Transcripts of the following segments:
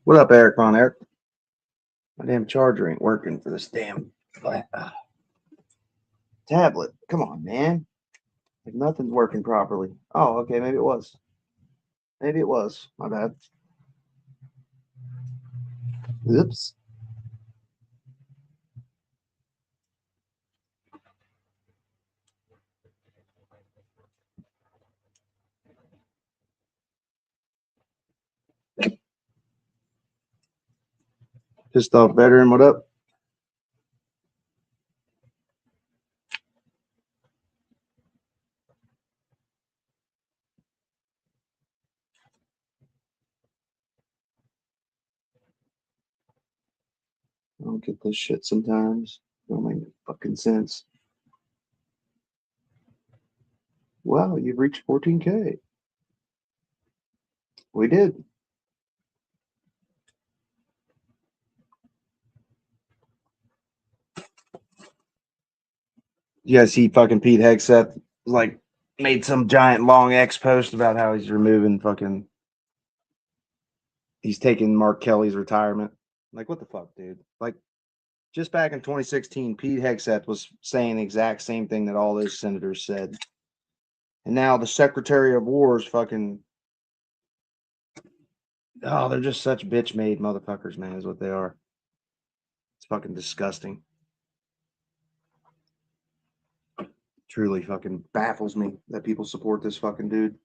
What up, Eric Von Eric? My damn charger ain't working for this damn tablet. Come on, man. Like nothing's working properly. Oh, okay, maybe it was. Maybe it was. My bad. Oops. Pissed off veteran, what up? I don't get this shit sometimes. Don't make fucking sense. Wow, you've reached 14K. We did. You guys see fucking Pete Hegseth like made some giant long X post about how he's removing fucking he's taking Mark Kelly's retirement. Like what the fuck, dude? Like just back in 2016, Pete Hegseth was saying the exact same thing that all those senators said. And now the Secretary of War is fucking oh, they're just such bitch made motherfuckers, man, is what they are. It's fucking disgusting. Truly fucking baffles me that people support this fucking dude.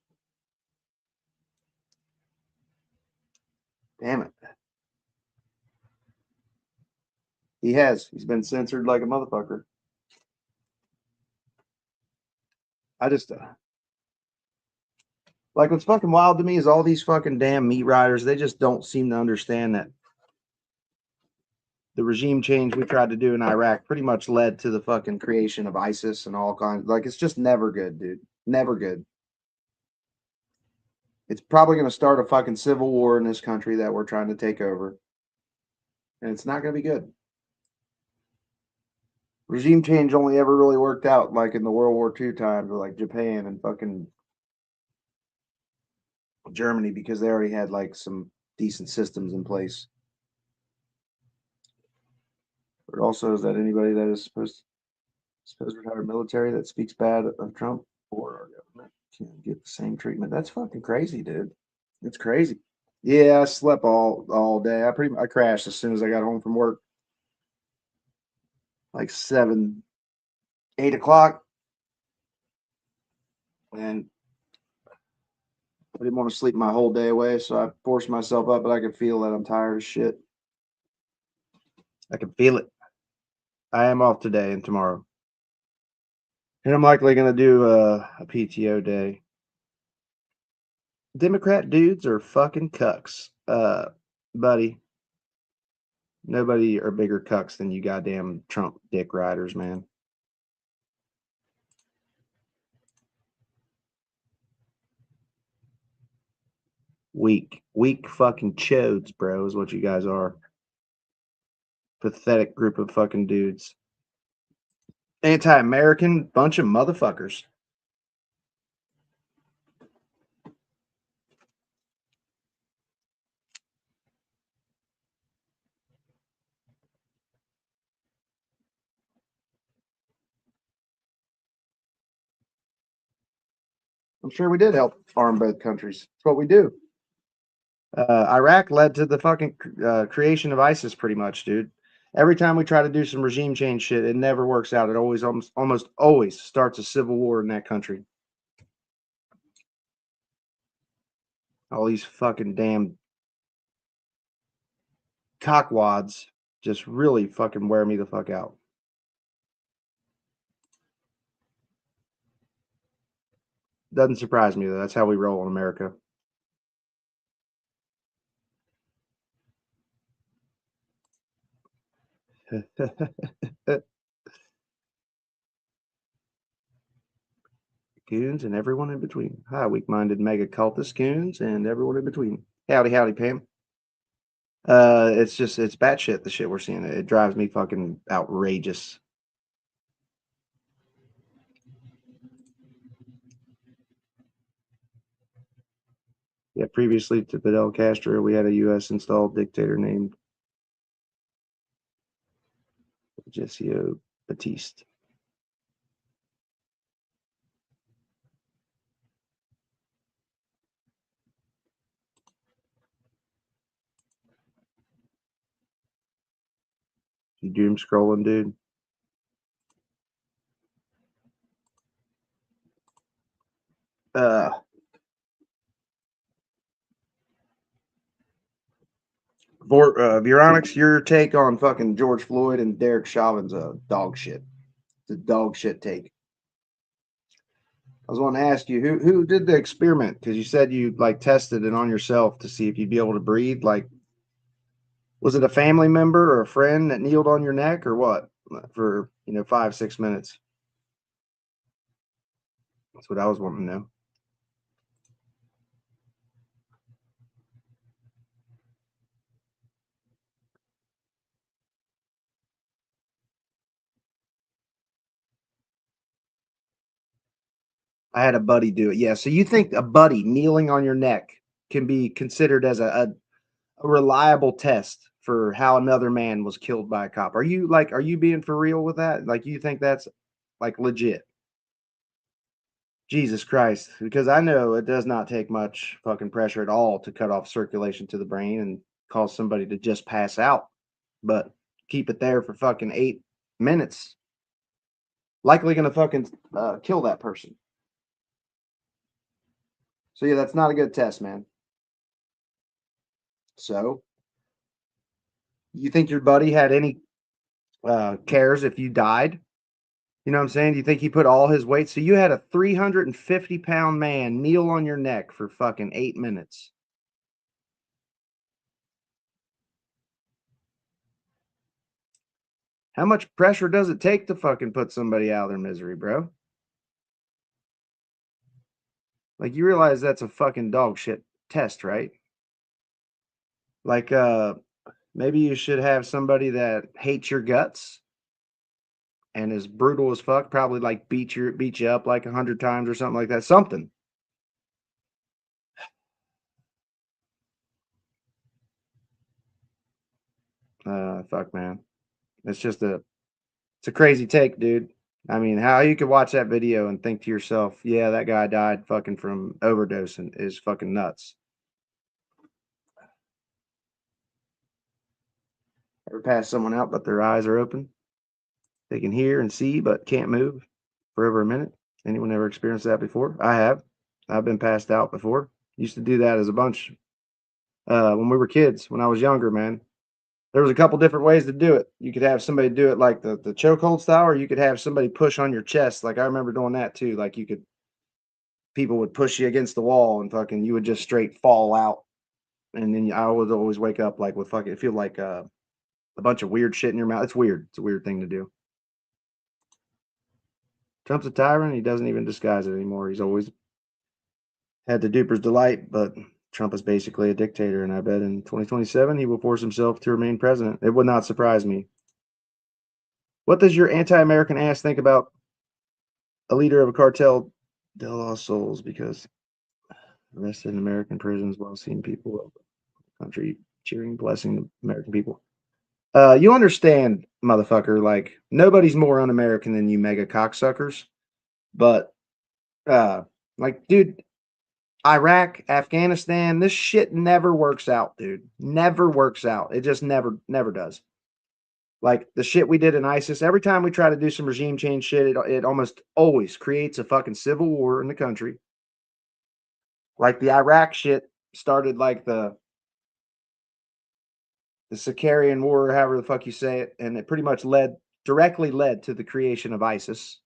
Damn it. He has. He's been censored like a motherfucker. I just like what's fucking wild to me is all these fucking damn meat riders, they just don't seem to understand that the regime change we tried to do in Iraq pretty much led to the fucking creation of ISIS and all kinds. Like it's just never good, dude. Never good. It's probably going to start a fucking civil war in this country that we're trying to take over, and it's not going to be good. Regime change only ever really worked out like in the World War II times with like Japan and fucking Germany because they already had like some decent systems in place. But also, is that anybody that is supposed retired military that speaks bad of Trump or our government can get the same treatment? That's fucking crazy, dude. It's crazy. Yeah, I slept all day. I crashed as soon as I got home from work, like 7, 8 o'clock, and I didn't want to sleep my whole day away, so I forced myself up. But I could feel that I'm tired as shit. I can feel it. I am off today and tomorrow, and I'm likely going to do a PTO day. Democrat dudes are fucking cucks, buddy. Nobody are bigger cucks than you goddamn Trump dick riders, man. Weak fucking chodes, bro, is what you guys are. Pathetic group of fucking dudes. Anti-American bunch of motherfuckers. I'm sure we did help arm both countries. That's what we do. Iraq led to the fucking creation of ISIS, pretty much, dude. Every time we try to do some regime change shit, it never works out. It always, almost always starts a civil war in that country. All these fucking damn cockwads just really fucking wear me the fuck out. Doesn't surprise me though. That's how we roll in America. Goons and everyone in between. Hi, weak-minded mega cultist goons and everyone in between. Howdy, howdy, Pam. It's batshit the shit we're seeing. It drives me fucking outrageous. Yeah, previously to Fidel Castro, we had a U.S. installed dictator named Fulgencio Batiste. You doom scrolling, dude? Veronix, your take on fucking George Floyd and Derek Chauvin's dog shit. It's a dog shit take. I was wanting to ask you who did the experiment, because you said you like tested it on yourself to see if you'd be able to breathe. Like, was it a family member or a friend that kneeled on your neck or what for 5-6 minutes? That's what I was wanting to know. I had a buddy do it. Yeah. So you think a buddy kneeling on your neck can be considered as a reliable test for how another man was killed by a cop? Are you being for real with that? Like, you think that's like legit? Jesus Christ. Because I know it does not take much fucking pressure at all to cut off circulation to the brain and cause somebody to just pass out. But keep it there for fucking 8 minutes. Likely gonna fucking kill that person. So yeah, that's not a good test, man. So you think your buddy had any cares if you died? You know what I'm saying? Do you think he put all his weight? So you had a 350-pound man kneel on your neck for fucking 8 minutes. How much pressure does it take to fucking put somebody out of their misery, bro? Like, you realize that's a fucking dog shit test, right? Like, maybe you should have somebody that hates your guts and is brutal as fuck, probably like beat you up like 100 times or something like that. Something. Fuck, man. It's a crazy take, dude. I mean, how you could watch that video and think to yourself, yeah, that guy died fucking from overdosing is fucking nuts. Ever pass someone out, but their eyes are open? They can hear and see, but can't move for over a minute. Anyone ever experienced that before? I have. I've been passed out before. Used to do that as a bunch when we were kids, when I was younger, man. There was a couple different ways to do it. You could have somebody do it like the chokehold style, or you could have somebody push on your chest. Like, I remember doing that too. Like, people would push you against the wall and fucking you would just straight fall out. And then I would always wake up like with fucking feel like a bunch of weird shit in your mouth. It's weird. It's a weird thing to do. Trump's a tyrant. He doesn't even disguise it anymore. He's always had the duper's delight, but Trump is basically a dictator, and I bet in 2027 he will force himself to remain president. It would not surprise me. What does your anti-American ass think about a leader of a cartel, De La Souls, because arrested in American prisons while seeing people of the country cheering, blessing the American people? You understand, motherfucker, like, nobody's more un-American than you mega cocksuckers. But uh like, dude, Iraq, Afghanistan, this shit never works out, dude. Never works out. It just never does. Like, the shit we did in ISIS, every time we try to do some regime change shit, it almost always creates a fucking civil war in the country. Like, the Iraq shit started like the Sicarian War, or however the fuck you say it, and it pretty much directly led to the creation of ISIS.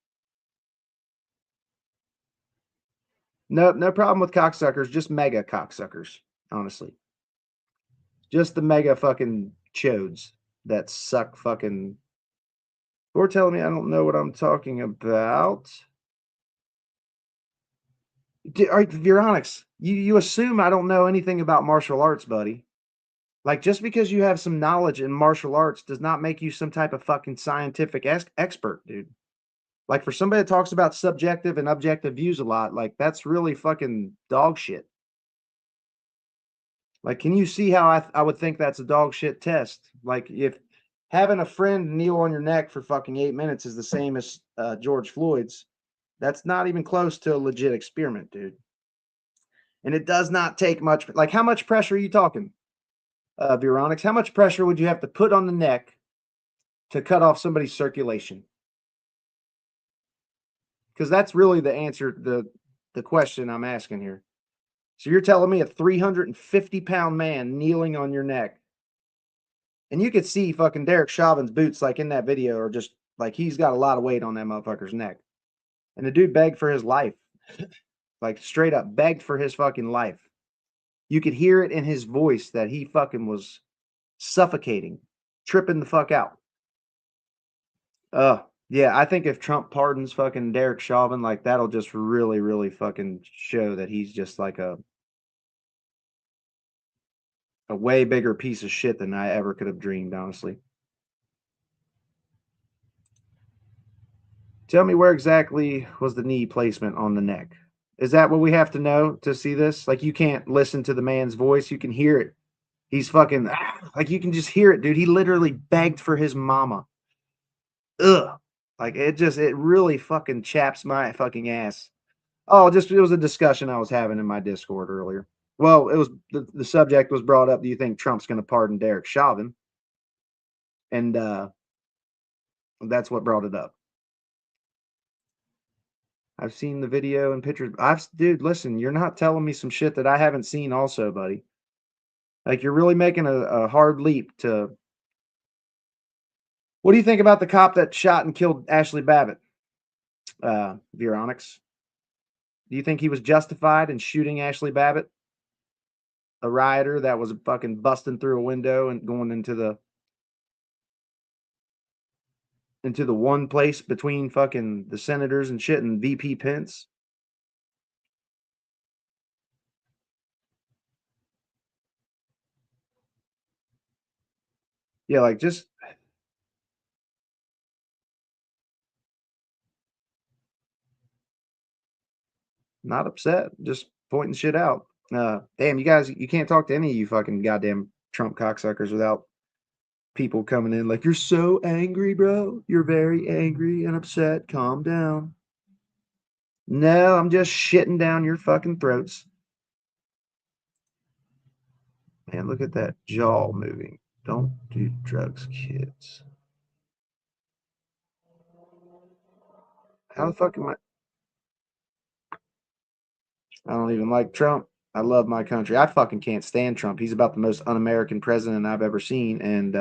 No problem with cocksuckers, just mega cocksuckers, honestly. Just the mega fucking chodes that suck fucking. Or telling me I don't know what I'm talking about. All right, Veronix, you assume I don't know anything about martial arts, buddy. Like, just because you have some knowledge in martial arts does not make you some type of fucking scientific expert, dude. Like, for somebody that talks about subjective and objective views a lot, like, that's really fucking dog shit. Like, can you see how I would think that's a dog shit test? Like, if having a friend kneel on your neck for fucking 8 minutes is the same as George Floyd's, that's not even close to a legit experiment, dude. And it does not take much. Like, how much pressure are you talking, Veronix? How much pressure would you have to put on the neck to cut off somebody's circulation? Because that's really the answer, the question I'm asking here. So you're telling me a 350-pound man kneeling on your neck, and you could see fucking Derek Chauvin's boots, like in that video, are just like he's got a lot of weight on that motherfucker's neck. And the dude begged for his life, like straight up begged for his fucking life. You could hear it in his voice that he fucking was suffocating, tripping the fuck out. Yeah, I think if Trump pardons fucking Derek Chauvin, like that'll just really, really fucking show that he's just like a way bigger piece of shit than I ever could have dreamed, honestly. Tell me where exactly was the knee placement on the neck? Is that what we have to know to see this? Like, you can't listen to the man's voice, you can hear it. He's fucking, like, you can just hear it, dude. He literally begged for his mama. Ugh. Like, it really fucking chaps my fucking ass. Oh, it was a discussion I was having in my Discord earlier. Well, it was the subject was brought up. Do you think Trump's going to pardon Derek Chauvin? And that's what brought it up. I've seen the video and pictures. Dude, listen, you're not telling me some shit that I haven't seen also, buddy. Like, you're really making a hard leap to. What do you think about the cop that shot and killed Ashley Babbitt, Veronix? Do you think he was justified in shooting Ashley Babbitt, a rioter that was fucking busting through a window and going into the one place between fucking the senators and shit and VP Pence? Yeah, like, just not upset, just pointing shit out. Damn, you guys, you can't talk to any of you fucking goddamn Trump cocksuckers without people coming in like, you're so angry, bro. You're very angry and upset. Calm down. No, I'm just shitting down your fucking throats. Man, look at that jaw moving. Don't do drugs, kids. How the fuck am I don't even like Trump. I love my country. I fucking can't stand Trump. He's about the most un-American president I've ever seen, and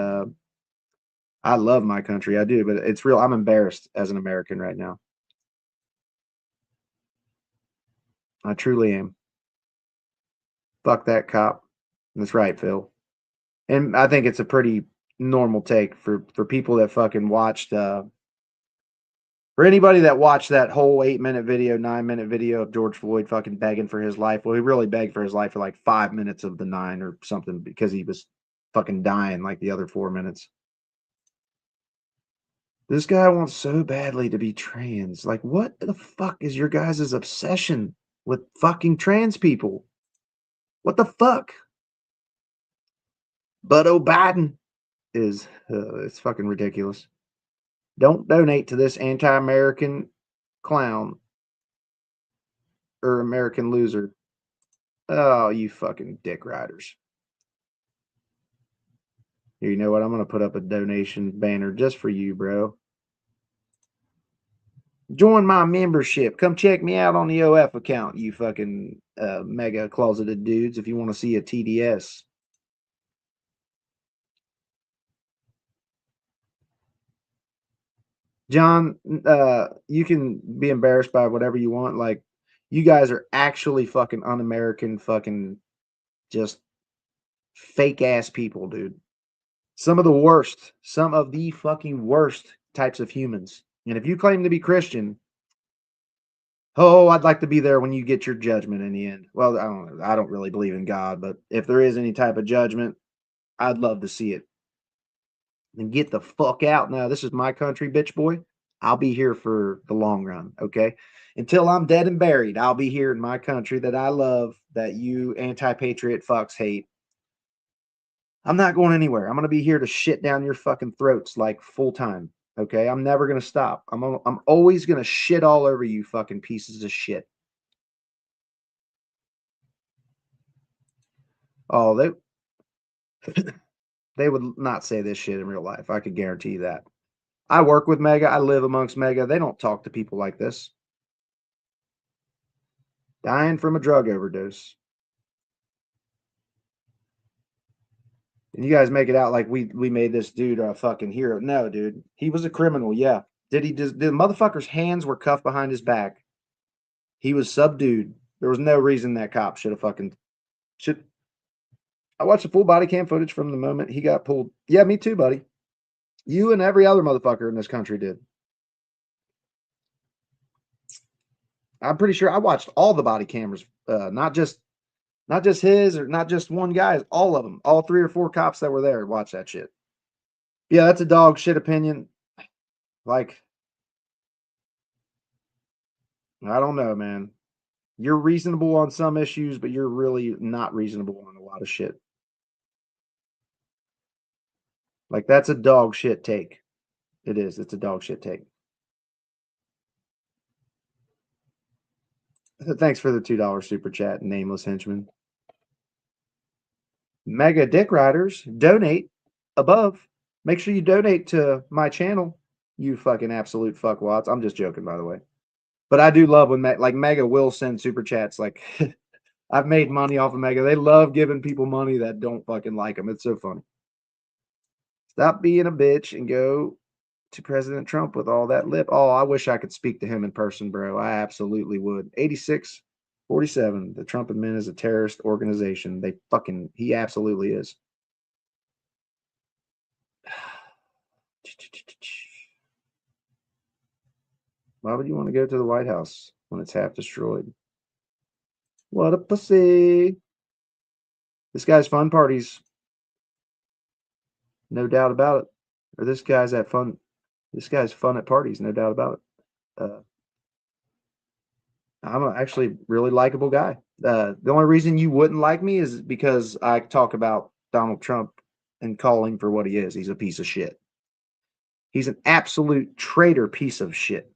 I love my country. I do, but it's real. I'm embarrassed as an American right now. I truly am. Fuck that cop. That's right, Phil. And I think it's a pretty normal take for people that fucking watched for anybody that watched that whole 8-minute video, 9-minute video of George Floyd fucking begging for his life. Well, he really begged for his life for like 5 minutes of the 9 or something because he was fucking dying like the other 4 minutes. This guy wants so badly to be trans. Like, what the fuck is your guys' obsession with fucking trans people? What the fuck? But Biden is, it's fucking ridiculous. Don't donate to this anti-American clown or American loser. Oh, you fucking dick riders. Here, you know what? I'm going to put up a donation banner just for you, bro. Join my membership. Come check me out on the OF account, you fucking mega closeted dudes, if you want to see a TDS. John, you can be embarrassed by whatever you want. Like, you guys are actually fucking un-American, fucking just fake ass people, dude. Some of the fucking worst types of humans. And if you claim to be Christian, oh, I'd like to be there when you get your judgment in the end. Well, I don't really believe in God, but if there is any type of judgment, I'd love to see it. And get the fuck out now. This is my country, bitch boy. I'll be here for the long run, okay? Until I'm dead and buried, I'll be here in my country that I love, that you anti-patriot fucks hate. I'm not going anywhere. I'm going to be here to shit down your fucking throats like full time. Okay, I'm never going to stop. I'm always going to shit all over you fucking pieces of shit. Oh, they would not say this shit in real life. I could guarantee you that. I work with Mega. I live amongst Mega. They don't talk to people like this. Dying from a drug overdose. And you guys make it out like we made this dude a fucking hero. No, dude. He was a criminal, yeah. The motherfucker's hands were cuffed behind his back. He was subdued. There was no reason that cop should have I watched the full body cam footage from the moment he got pulled. Yeah, me too, buddy. You and every other motherfucker in this country did. I'm pretty sure I watched all the body cameras, not just his or not just one guy's, all of them, all 3 or 4 cops that were there watch that shit. Yeah, that's a dog shit opinion. Like, I don't know, man. You're reasonable on some issues, but you're really not reasonable on a lot of shit. Like, that's a dog shit take. It is. It's a dog shit take. Thanks for the $2 super chat, nameless henchman. Mega Dick Riders, donate above. Make sure you donate to my channel, you fucking absolute fuckwads. I'm just joking, by the way. But I do love when Mega will send super chats. Like, I've made money off of Mega. They love giving people money that don't fucking like them. It's so funny. Stop being a bitch and go to President Trump with all that lip. Oh, I wish I could speak to him in person, bro. I absolutely would. 86-47. The Trump admin is a terrorist organization. He absolutely is. Why would you want to go to the White House when it's half destroyed? What a pussy. This guy's fun parties. No doubt about it. Or this guy's fun at parties, no doubt about it. I'm actually a really likable guy. The only reason you wouldn't like me is because I talk about Donald Trump and call him for what he is. He's a piece of shit. He's an absolute traitor piece of shit.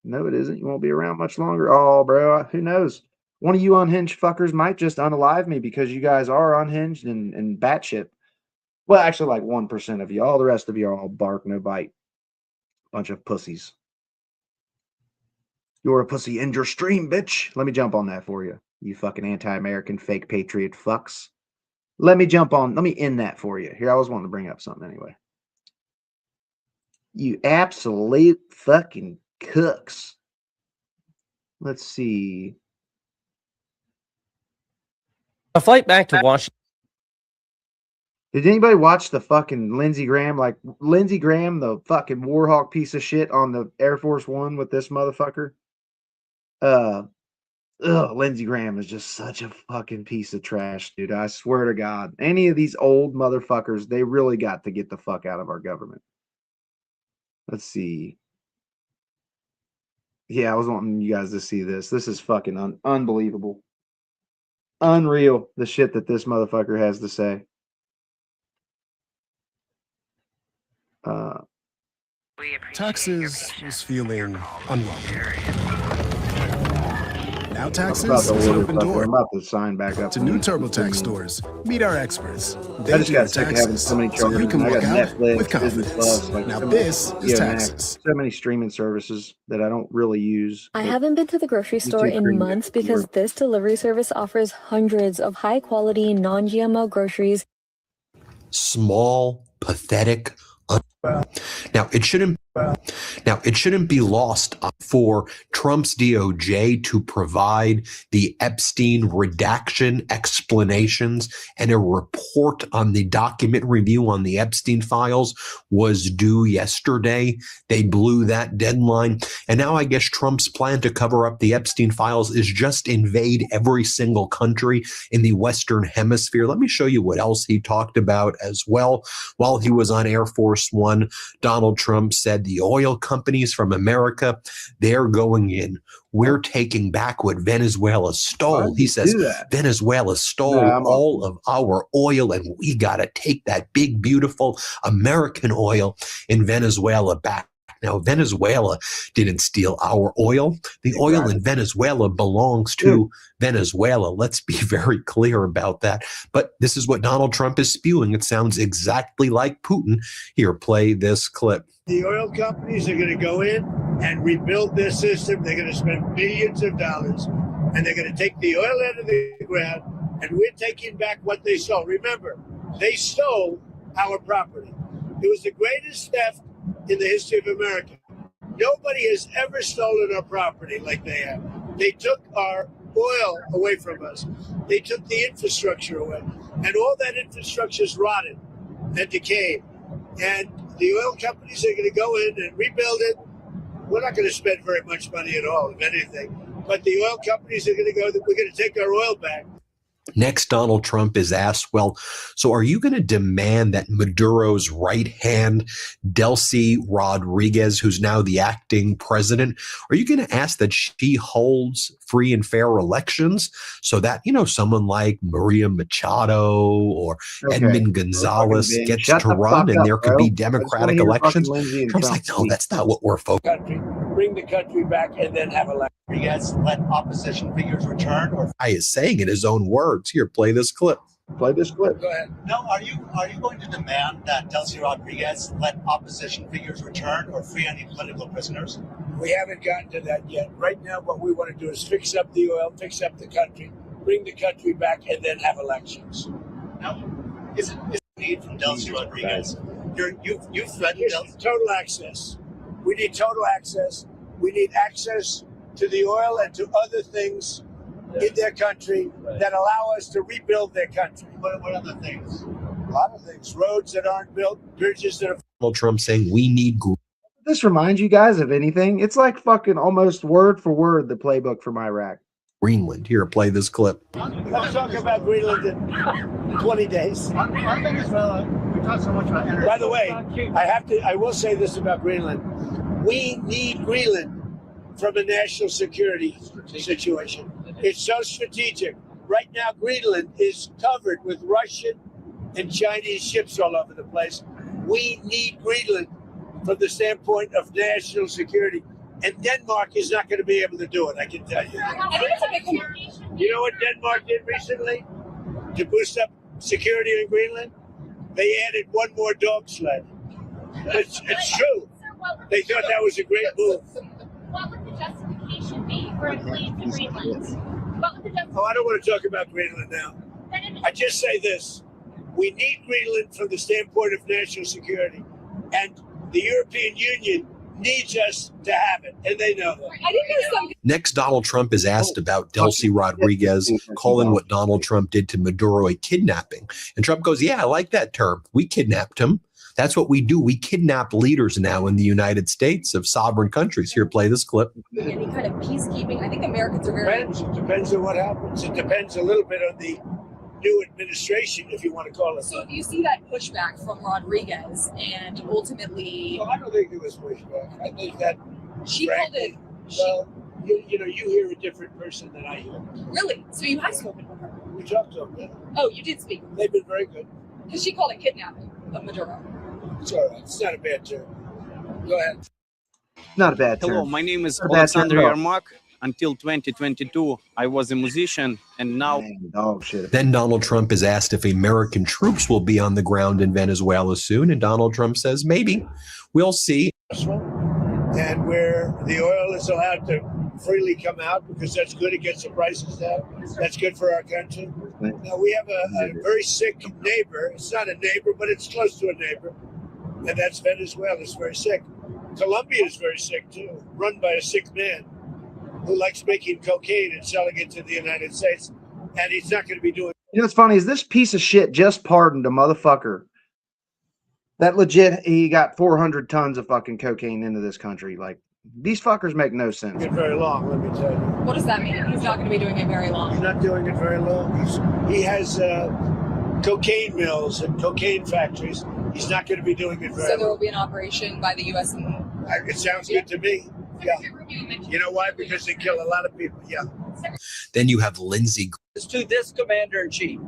No, it isn't. You won't be around much longer. Oh, bro, who knows? One of you unhinged fuckers might just unalive me because you guys are unhinged and batshit. Well, actually, like 1% of you. All the rest of you are all bark, no bite. Bunch of pussies. You're a pussy in your stream, bitch. Let me jump on that for you. You fucking anti-American fake patriot fucks. Let me end that for you. Here, I was wanting to bring up something anyway. You absolute fucking cooks. Let's see. A flight back to Washington. Did anybody watch the fucking Lindsey Graham? Like, Lindsey Graham, the fucking Warhawk piece of shit on the Air Force One with this motherfucker? Lindsey Graham is just such a fucking piece of trash, dude. I swear to God. Any of these old motherfuckers, they really got to get the fuck out of our government. Let's see. Yeah, I was wanting you guys to see this. This is fucking unbelievable. Unreal, the shit that this motherfucker has to say. Taxes was feeling unwelcome. Now Taxes is open door. I'm about to sign back up to new TurboTax stores. Meet our experts. I just got sick of having so many charges. You can I got walk out Netflix, with confidence. Plus, like now this is Taxes. So many streaming services that I don't really use. I haven't been to the grocery store in months because this delivery service offers hundreds of high-quality, non-GMO groceries. Small, pathetic. Now it shouldn't be lost for Trump's DOJ to provide the Epstein redaction explanations, and a report on the document review on the Epstein files was due yesterday. They blew that deadline. And now I guess Trump's plan to cover up the Epstein files is just invade every single country in the Western Hemisphere. Let me show you what else he talked about as well. While he was on Air Force One, Donald Trump said said the oil companies from America, they're going in. We're taking back what Venezuela stole. He says Venezuela stole all of our oil, and we got to take that big, beautiful American oil in Venezuela back. Now, Venezuela didn't steal our oil. The oil in Venezuela belongs to Venezuela. Let's be very clear about that. But this is what Donald Trump is spewing. It sounds exactly like Putin. Here, play this clip. The oil companies are going to go in and rebuild their system. They're going to spend billions of dollars, and they're going to take the oil out of the ground, and we're taking back what they stole. Remember, they stole our property. It was the greatest theft in the history of America. Nobody has ever stolen our property like they have. They took our oil away from us. They took the infrastructure away. And all that infrastructure is rotted and decayed. And the oil companies are going to go in and rebuild it. We're not going to spend very much money at all, if anything. But the oil companies are going to go, we're going to take our oil back. Next, Donald Trump is asked, well, so are you going to demand that Maduro's right hand, Delcy Rodriguez, who's now the acting president, are you going to ask that she holds free and fair elections so that, you know, someone like Maria Machado or Edmund Gonzalez gets to run and there could be democratic elections? Trump's like, no, that's not what we're focused on. Bring the country back and then have elections. Rodriguez let opposition figures return, or I is saying in his own words. Here, play this clip. Play this clip. Go ahead. no? Are you going to demand that Delcy Rodriguez let opposition figures return or free any political prisoners? We haven't gotten to that yet. Right now, what we want to do is fix up the oil, fix up the country, bring the country back, and then have elections. No, is it need from Delcy Rodriguez? You've threatened Delcy. Total access. We need total access. We need access to the oil and to other things in their country that allow us to rebuild their country. What other things? A lot of things. Roads that aren't built, bridges that are... Donald Trump saying we need This reminds you guys of anything? It's like fucking almost word for word the playbook from Iraq. Greenland. Here, play this clip. Let's talk about Greenland in 20 days. On Venezuela, we talk so much about energy. By the way, I will say this about Greenland. We need Greenland from a national security situation. It's so strategic. Right now, Greenland is covered with Russian and Chinese ships all over the place. We need Greenland from the standpoint of national security. And Denmark is not going to be able to do it, I can tell you. I think it's a big communication. You know what Denmark did recently to boost up security in Greenland? They added one more dog sled. It's true. They thought that was a great move. What would the justification be for a fleet to Greenland? What would the justification? Oh, I don't want to talk about Greenland now. I just say this. We need Greenland from the standpoint of national security. And the European Union needs us to have it, and they know that. I think there's some. Next, Donald Trump is asked about Delcy Rodriguez, calling what Donald Trump did to Maduro a kidnapping. And Trump goes, yeah, I like that term. We kidnapped him. That's what we do. We kidnap leaders now in the United States of sovereign countries. Here, play this clip. Any kind of peacekeeping. I think Americans are very... Depends on what happens. It depends a little bit on the new administration, if you want to call it. So if you see that pushback from Rodriguez and ultimately... Well, I don't think it was pushback. I think that... She called it... Well, you know, you hear a different person than I hear. Really? So you have spoken with her? We talked to them, yeah. Oh, you did speak. They've been very good. Because she called it kidnapping of Maduro. It's all right. It's not a bad term. Go ahead. Not a bad term. Hello, my name is Not a bad term Alexander at all. Yermak. Until 2022, I was a musician, and now Oh shit. Then Donald Trump is asked if American troops will be on the ground in Venezuela soon. And Donald Trump says, maybe. We'll see. And where the oil is allowed to freely come out because that's good. It gets the prices down. That's good for our country. Now, we have a very sick neighbor. It's not a neighbor, but it's close to a neighbor. And that's Venezuela. It's very sick. Colombia is very sick, too, run by a sick man who likes making cocaine and selling it to the United States. And he's not going to be doing. You know what's funny is this piece of shit just pardoned a motherfucker that legit he got 400 tons of fucking cocaine into this country. Like, these fuckers make no sense. it very long, let me tell you. What does that mean? He's not going to be doing it very He's long. not doing it very long. He has cocaine mills and cocaine factories. He's not going to be doing it very So there long. will be an operation by the U.S. and It sounds good to me. Yeah. You know why? Because they kill a lot of people. Yeah. Then you have Lindsey to this commander-in-chief.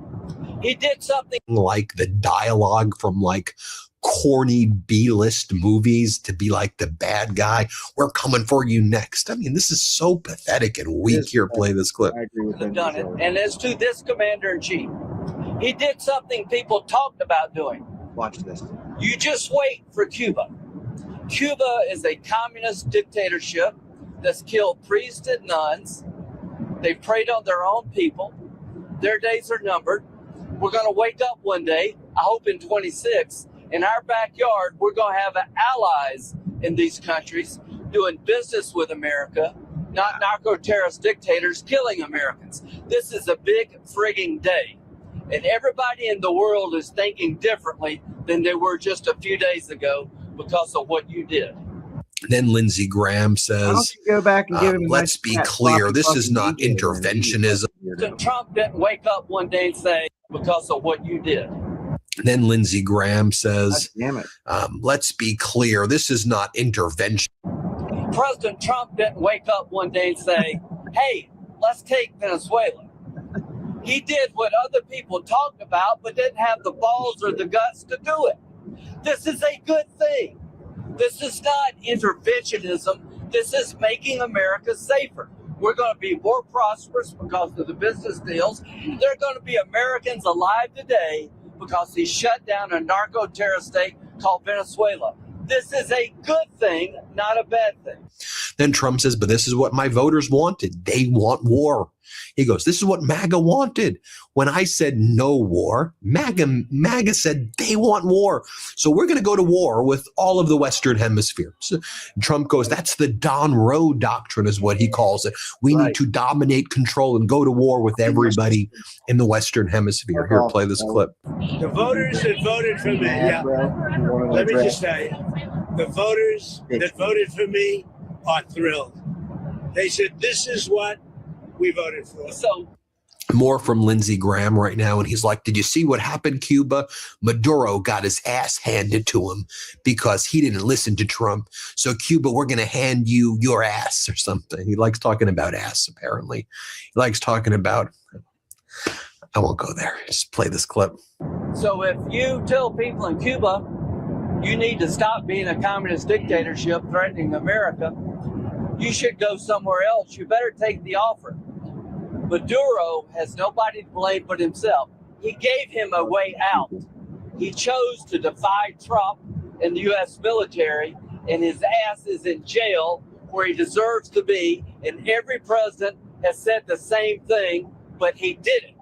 He did something like the dialogue from like corny B-list movies to be like the bad guy. We're coming for you next. I mean, this is so pathetic and weak. Here, play this clip. I agree with that. done it. And as to this commander-in-chief, he did something people talked about doing. Watch this. You just wait for Cuba. Cuba is a communist dictatorship that's killed priests and nuns. They preyed on their own people. Their days are numbered. We're going to wake up one day, I hope in 26, in our backyard, we're going to have allies in these countries doing business with America, not narco-terrorist dictators killing Americans. This is a big frigging day. And everybody in the world is thinking differently than they were just a few days ago because of what you did. Then Lindsey Graham Why says, don't you go back and give him a let's nice be fat, clear, sloppy this is fucking not DJ, man. interventionism. President Trump didn't wake up one day and say, because of what you did. Then Lindsey Graham says, God damn it. let's be clear, this is not intervention. President Trump didn't wake up one day and say, hey, let's take Venezuela. He did what other people talked about, but didn't have the balls or the guts to do it. This is a good thing. This is not interventionism. This is making America safer. We're going to be more prosperous because of the business deals. There are going to be Americans alive today because he shut down a narco-terrorist state called Venezuela. This is a good thing, not a bad thing. Then Trump says, but this is what my voters wanted. They want war. He goes, this is what MAGA wanted. When I said no war, MAGA said they want war. So we're going to go to war with all of the Western Hemisphere. So Trump goes, that's the Don Rowe doctrine is what he calls it. We need to dominate, control, and go to war with everybody in the Western Hemisphere. Here, play this clip. The voters that voted for me, yeah. Let me just tell you, the voters that voted for me are thrilled. They said, this is what we voted for. So more from Lindsey Graham right now, and he's like, did you see what happened, Cuba? Maduro got his ass handed to him because he didn't listen to Trump. So Cuba, we're going to hand you your ass or something. He likes talking about ass, apparently. He likes talking about, I won't go there. Just play this clip. So if you tell people in Cuba, you need to stop being a communist dictatorship threatening America, you should go somewhere else. You better take the offer. Maduro has nobody to blame but himself. He gave him a way out. He chose to defy Trump and the U.S. military, and his ass is in jail where he deserves to be. And every president has said the same thing, but he didn't.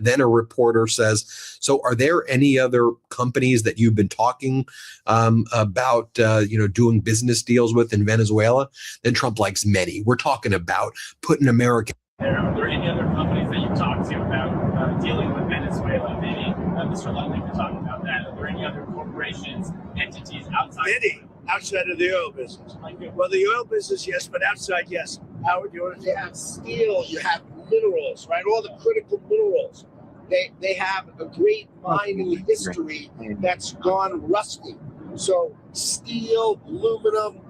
Then a reporter says, so are there any other companies that you've been talking about, doing business deals with in Venezuela? Then Trump likes many. We're talking about putting America. Are there any other companies that you talked to about dealing with Venezuela? Maybe Mr. Ludwig could talk about that. Are there any other corporations, entities outside? Many outside of the oil business. Well, the oil business, yes, but outside, yes. Howard, you want to? You have steel, you have minerals, right? All the critical minerals. They have a great mining history that's gone rusty. So steel, aluminum,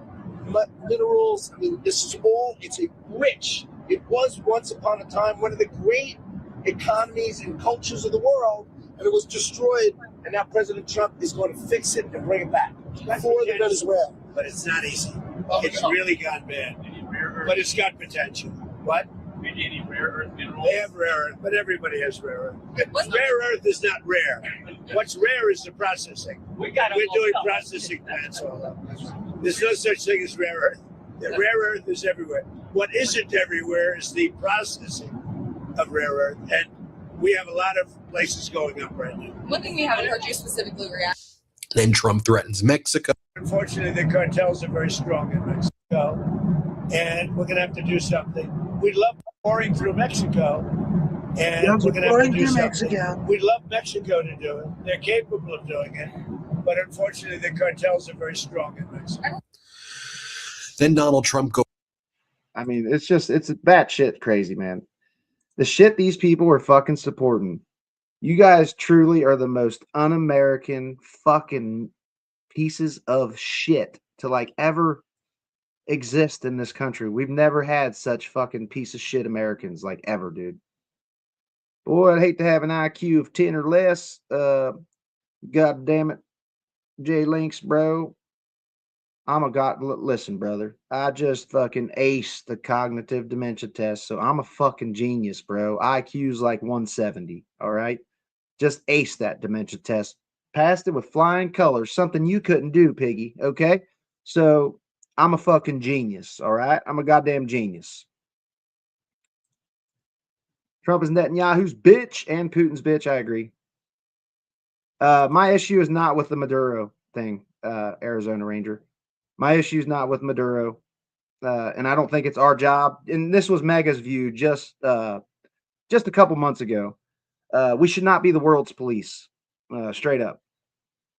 minerals, I mean, this is all, it's a rich. It was once upon a time one of the great economies and cultures of the world, and it was destroyed, and now President Trump is going to fix it and bring it back for the Venezuela. But it's not easy. It's really gone bad. But it's got potential. What? Maybe any rare earth minerals? They have rare earth, but everybody has rare earth. Rare earth is not rare. What's rare is the processing. We're doing processing plants all over. There's no such thing as rare earth. The rare earth is everywhere. What isn't everywhere is the processing of rare earth, and we have a lot of places going up right now. One thing we haven't heard you specifically react. Then Trump threatens Mexico. Unfortunately, the cartels are very strong in Mexico, and we're going to have to do something. We'd love pouring through Mexico, and we're going to have to do something. We'd love Mexico to do it. They're capable of doing it, but unfortunately, the cartels are very strong in Mexico. Then Donald Trump goes. I mean, it's batshit crazy, man. The shit these people are fucking supporting. You guys truly are the most un-American fucking pieces of shit to like ever exist in this country. We've never had such fucking piece of shit Americans like ever, dude. Boy, I'd hate to have an IQ of 10 or less. God damn it. J Links, bro. I'm a god. Listen, brother. I just fucking aced the cognitive dementia test, so I'm a fucking genius, bro. IQ's like 170. All right. Just aced that dementia test. Passed it with flying colors, something you couldn't do, Piggy. Okay. So I'm a fucking genius. All right. I'm a goddamn genius. Trump is Netanyahu's bitch and Putin's bitch. I agree. My issue is not with the Maduro thing, Arizona Ranger. My issue is not with Maduro, and I don't think it's our job. And this was Mega's view just a couple months ago. We should not be the world's police, straight up.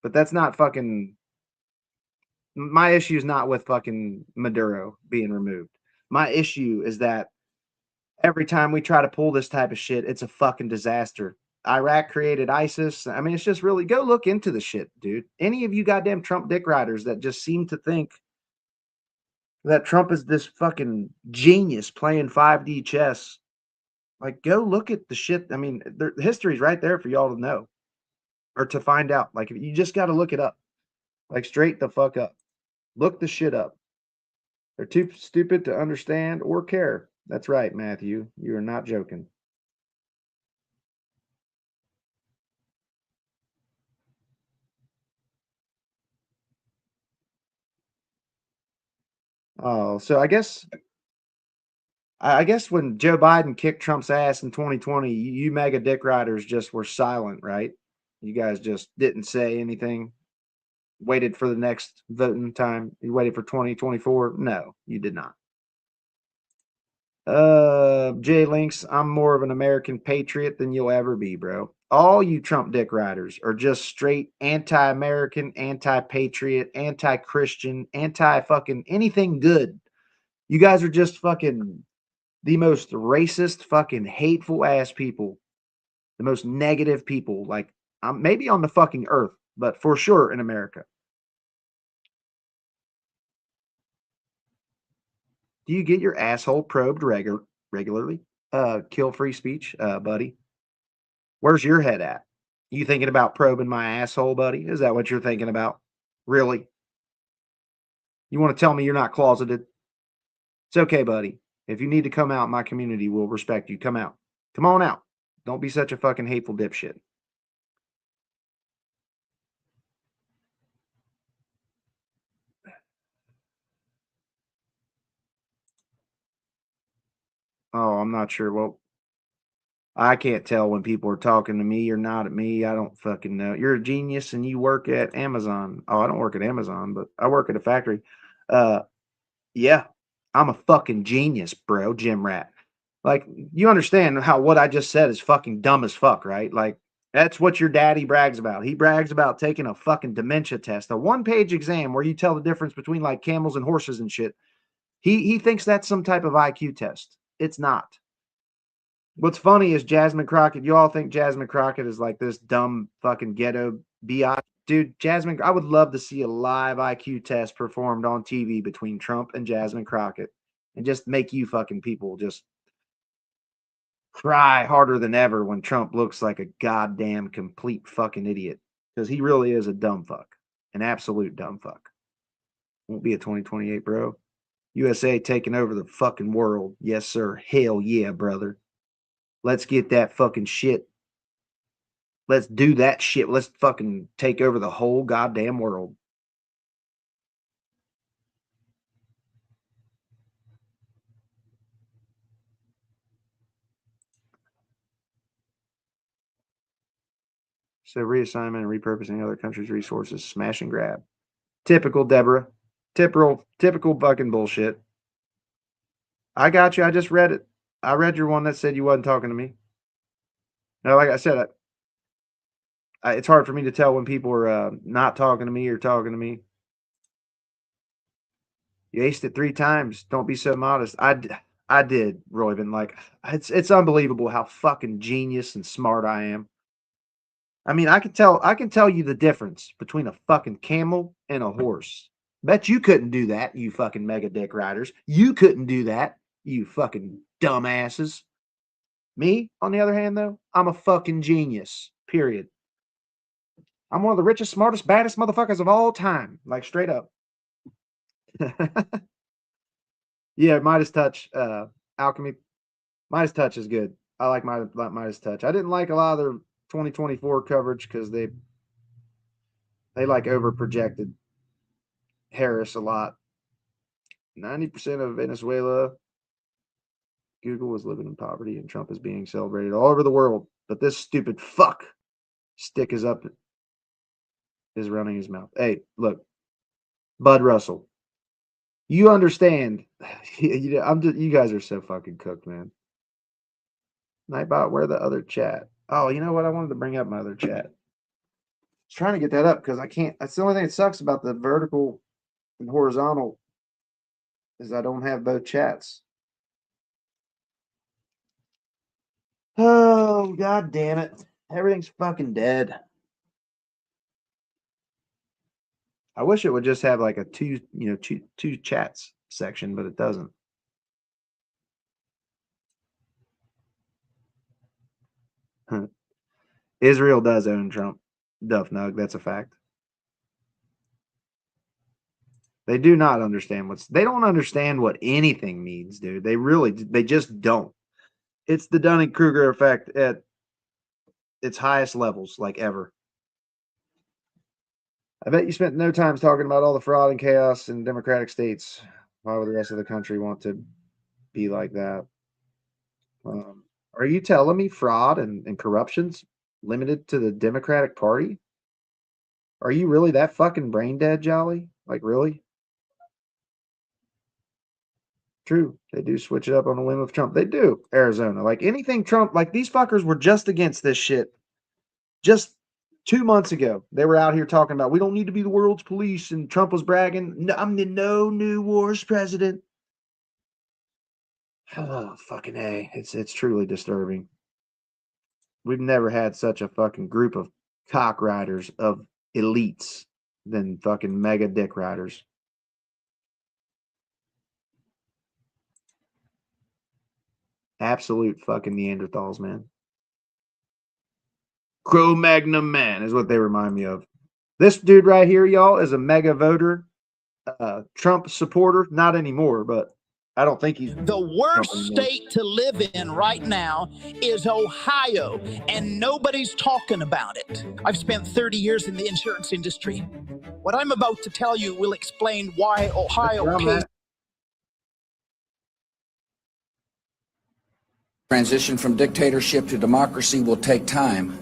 But that's not fucking. My issue is not with fucking Maduro being removed. My issue is that every time we try to pull this type of shit, it's a fucking disaster. Iraq created ISIS. I mean, it's just really, go look into the shit, dude. Any of you goddamn Trump dick riders that just seem to think that Trump is this fucking genius playing 5D chess, like, go look at the shit. I mean, the history's right there for y'all to know or to find out. Like, you just got to look it up, like, straight the fuck up. Look the shit up. They're too stupid to understand or care. That's right, Matthew. You are not joking. Oh, so I guess when Joe Biden kicked Trump's ass in 2020, you mega dick riders just were silent, right? You guys just didn't say anything. Waited for the next voting time. You waited for 2024. No, you did not. Jay Links, I'm more of an American patriot than you'll ever be, bro. All you Trump dick riders are just straight anti-American, anti-patriot, anti-Christian, anti-fucking anything good. You guys are just fucking the most racist, fucking hateful ass people. The most negative people, like, maybe on the fucking earth, but for sure in America. Do you get your asshole probed regularly? Kill free speech, buddy. Where's your head at? You thinking about probing my asshole, buddy? Is that what you're thinking about? Really? You want to tell me you're not closeted? It's okay, buddy. If you need to come out, my community will respect you. Come out. Come on out. Don't be such a fucking hateful dipshit. Oh, I'm not sure. Well, I can't tell when people are talking to me or not at me. I don't fucking know. You're a genius and you work at Amazon. Oh, I don't work at Amazon, but I work at a factory. Yeah, I'm a fucking genius, bro, Jim Rat. Like, you understand how what I just said is fucking dumb as fuck, right? Like, that's what your daddy brags about. He brags about taking a fucking dementia test, a 1-page exam where you tell the difference between like camels and horses and shit. He thinks that's some type of IQ test. It's not. What's funny is Jasmine Crockett. You all think Jasmine Crockett is like this dumb fucking ghetto biatch. Dude, Jasmine, I would love to see a live IQ test performed on TV between Trump and Jasmine Crockett and just make you fucking people just cry harder than ever when Trump looks like a goddamn complete fucking idiot, because he really is a dumb fuck, an absolute dumb fuck. Won't be a 2028, bro. USA taking over the fucking world. Yes, sir. Hell yeah, brother. Let's get that fucking shit. Let's do that shit. Let's fucking take over the whole goddamn world. So reassignment and repurposing other countries' resources, smash and grab. Typical Deborah. Typical fucking bullshit. I got you. I just read it. I read your one that said you wasn't talking to me. No, like I said, it's hard for me to tell when people are not talking to me or talking to me. You aced it 3 times. Don't be so modest. I did, Royven. Like, it's unbelievable how fucking genius and smart I am. I mean, I can tell you the difference between a fucking camel and a horse. Bet you couldn't do that, you fucking mega dick riders. You couldn't do that, you fucking dumbasses. Me, on the other hand, though, I'm a fucking genius. Period. I'm one of the richest, smartest, baddest motherfuckers of all time. Like, straight up. Yeah, Midas Touch, Alchemy. Midas Touch is good. I like Midas Touch. I didn't like a lot of their 2024 coverage because they like over projected Harris a lot. 90% of Venezuela, Google is living in poverty and Trump is being celebrated all over the world. But this stupid fuck stick is running his mouth. Hey, look, Bud Russell, you understand? You guys are so fucking cooked, man. Nightbot, where the other chat? Oh, you know what? I wanted to bring up my other chat. I was trying to get that up because I can't. That's the only thing that sucks about the vertical and horizontal is I don't have both chats. Oh, god damn it. Everything's fucking dead. I wish it would just have like a two chats section, but it doesn't. Israel does own Trump. Duff Nug, that's a fact. They do not understand they don't understand what anything means, dude. They just don't. It's the Dunning-Kruger effect at its highest levels, like ever. I bet you spent no time talking about all the fraud and chaos in democratic states. Why would the rest of the country want to be like that? Are you telling me fraud and corruption's limited to the Democratic Party? Are you really that fucking brain dead, Jolly? Like, really? True. They do switch it up on a whim of Trump. They do. Arizona. Like, anything Trump, like, these fuckers were just against this shit. Just 2 months ago, they were out here talking about, we don't need to be the world's police, and Trump was bragging, no, I'm the no new wars president. Oh, fucking A. It's truly disturbing. We've never had such a fucking group of cock riders, of elites, than fucking mega dick riders. Absolute fucking Neanderthals, man. Cro-Magnon man is what they remind me of. This dude right here, y'all, is a mega voter, Trump supporter. Not anymore, but I don't think he's the worst state to live in right now is Ohio, and nobody's talking about it. I've spent 30 years in the insurance industry. What I'm about to tell you will explain why Ohio pays. Transition from dictatorship to democracy will take time,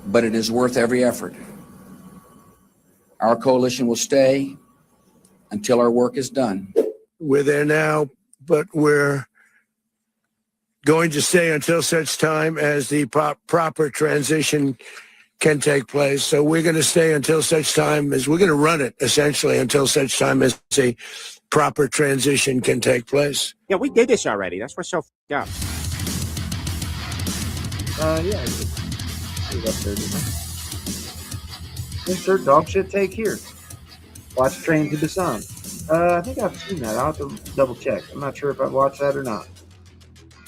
but it is worth every effort. Our coalition will stay until our work is done. We're there now, but we're going to stay until such time as the proper transition can take place. So we're going to stay until such time as we're going to run it, essentially, until such time as a proper transition can take place. Yeah, we did this already. That's what's so f***ed up. Yeah. Up there, insert dog shit take here. Watch Train to Busan. I think I've seen that. I'll have to double check. I'm not sure if I've watched that or not.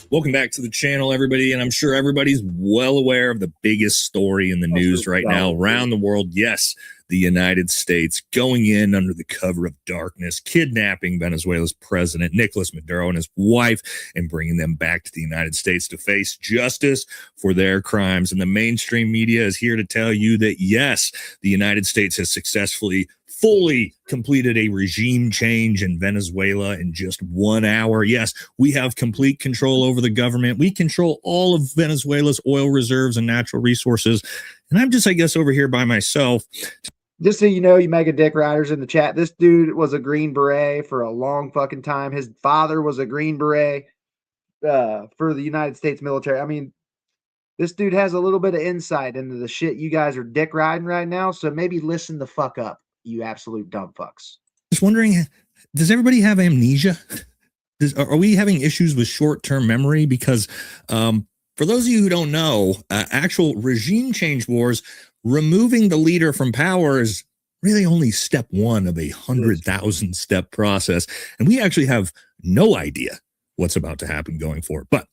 Welcome back to the channel, everybody, and I'm sure everybody's well aware of the biggest story in the news right now around the world. Yes, the United States going in under the cover of darkness, kidnapping Venezuela's president, Nicolas Maduro, and his wife, and bringing them back to the United States to face justice for their crimes. And the mainstream media is here to tell you that, yes, the United States has successfully fully completed a regime change in Venezuela in just 1 hour. Yes, we have complete control over the government. We control all of Venezuela's oil reserves and natural resources. And I'm just, I guess, over here by myself. Just so you know, you mega dick riders in the chat, this dude was a Green Beret for a long fucking time. His father was a Green Beret for the United States military. I mean, this dude has a little bit of insight into the shit you guys are dick riding right now. So maybe listen the fuck up, you absolute dumb fucks. Just wondering, does everybody have amnesia? Are we having issues with short-term memory? Because for those of you who don't know, actual regime change wars, removing the leader from power is really only step one of a 100,000 step process. And we actually have no idea what's about to happen going forward. But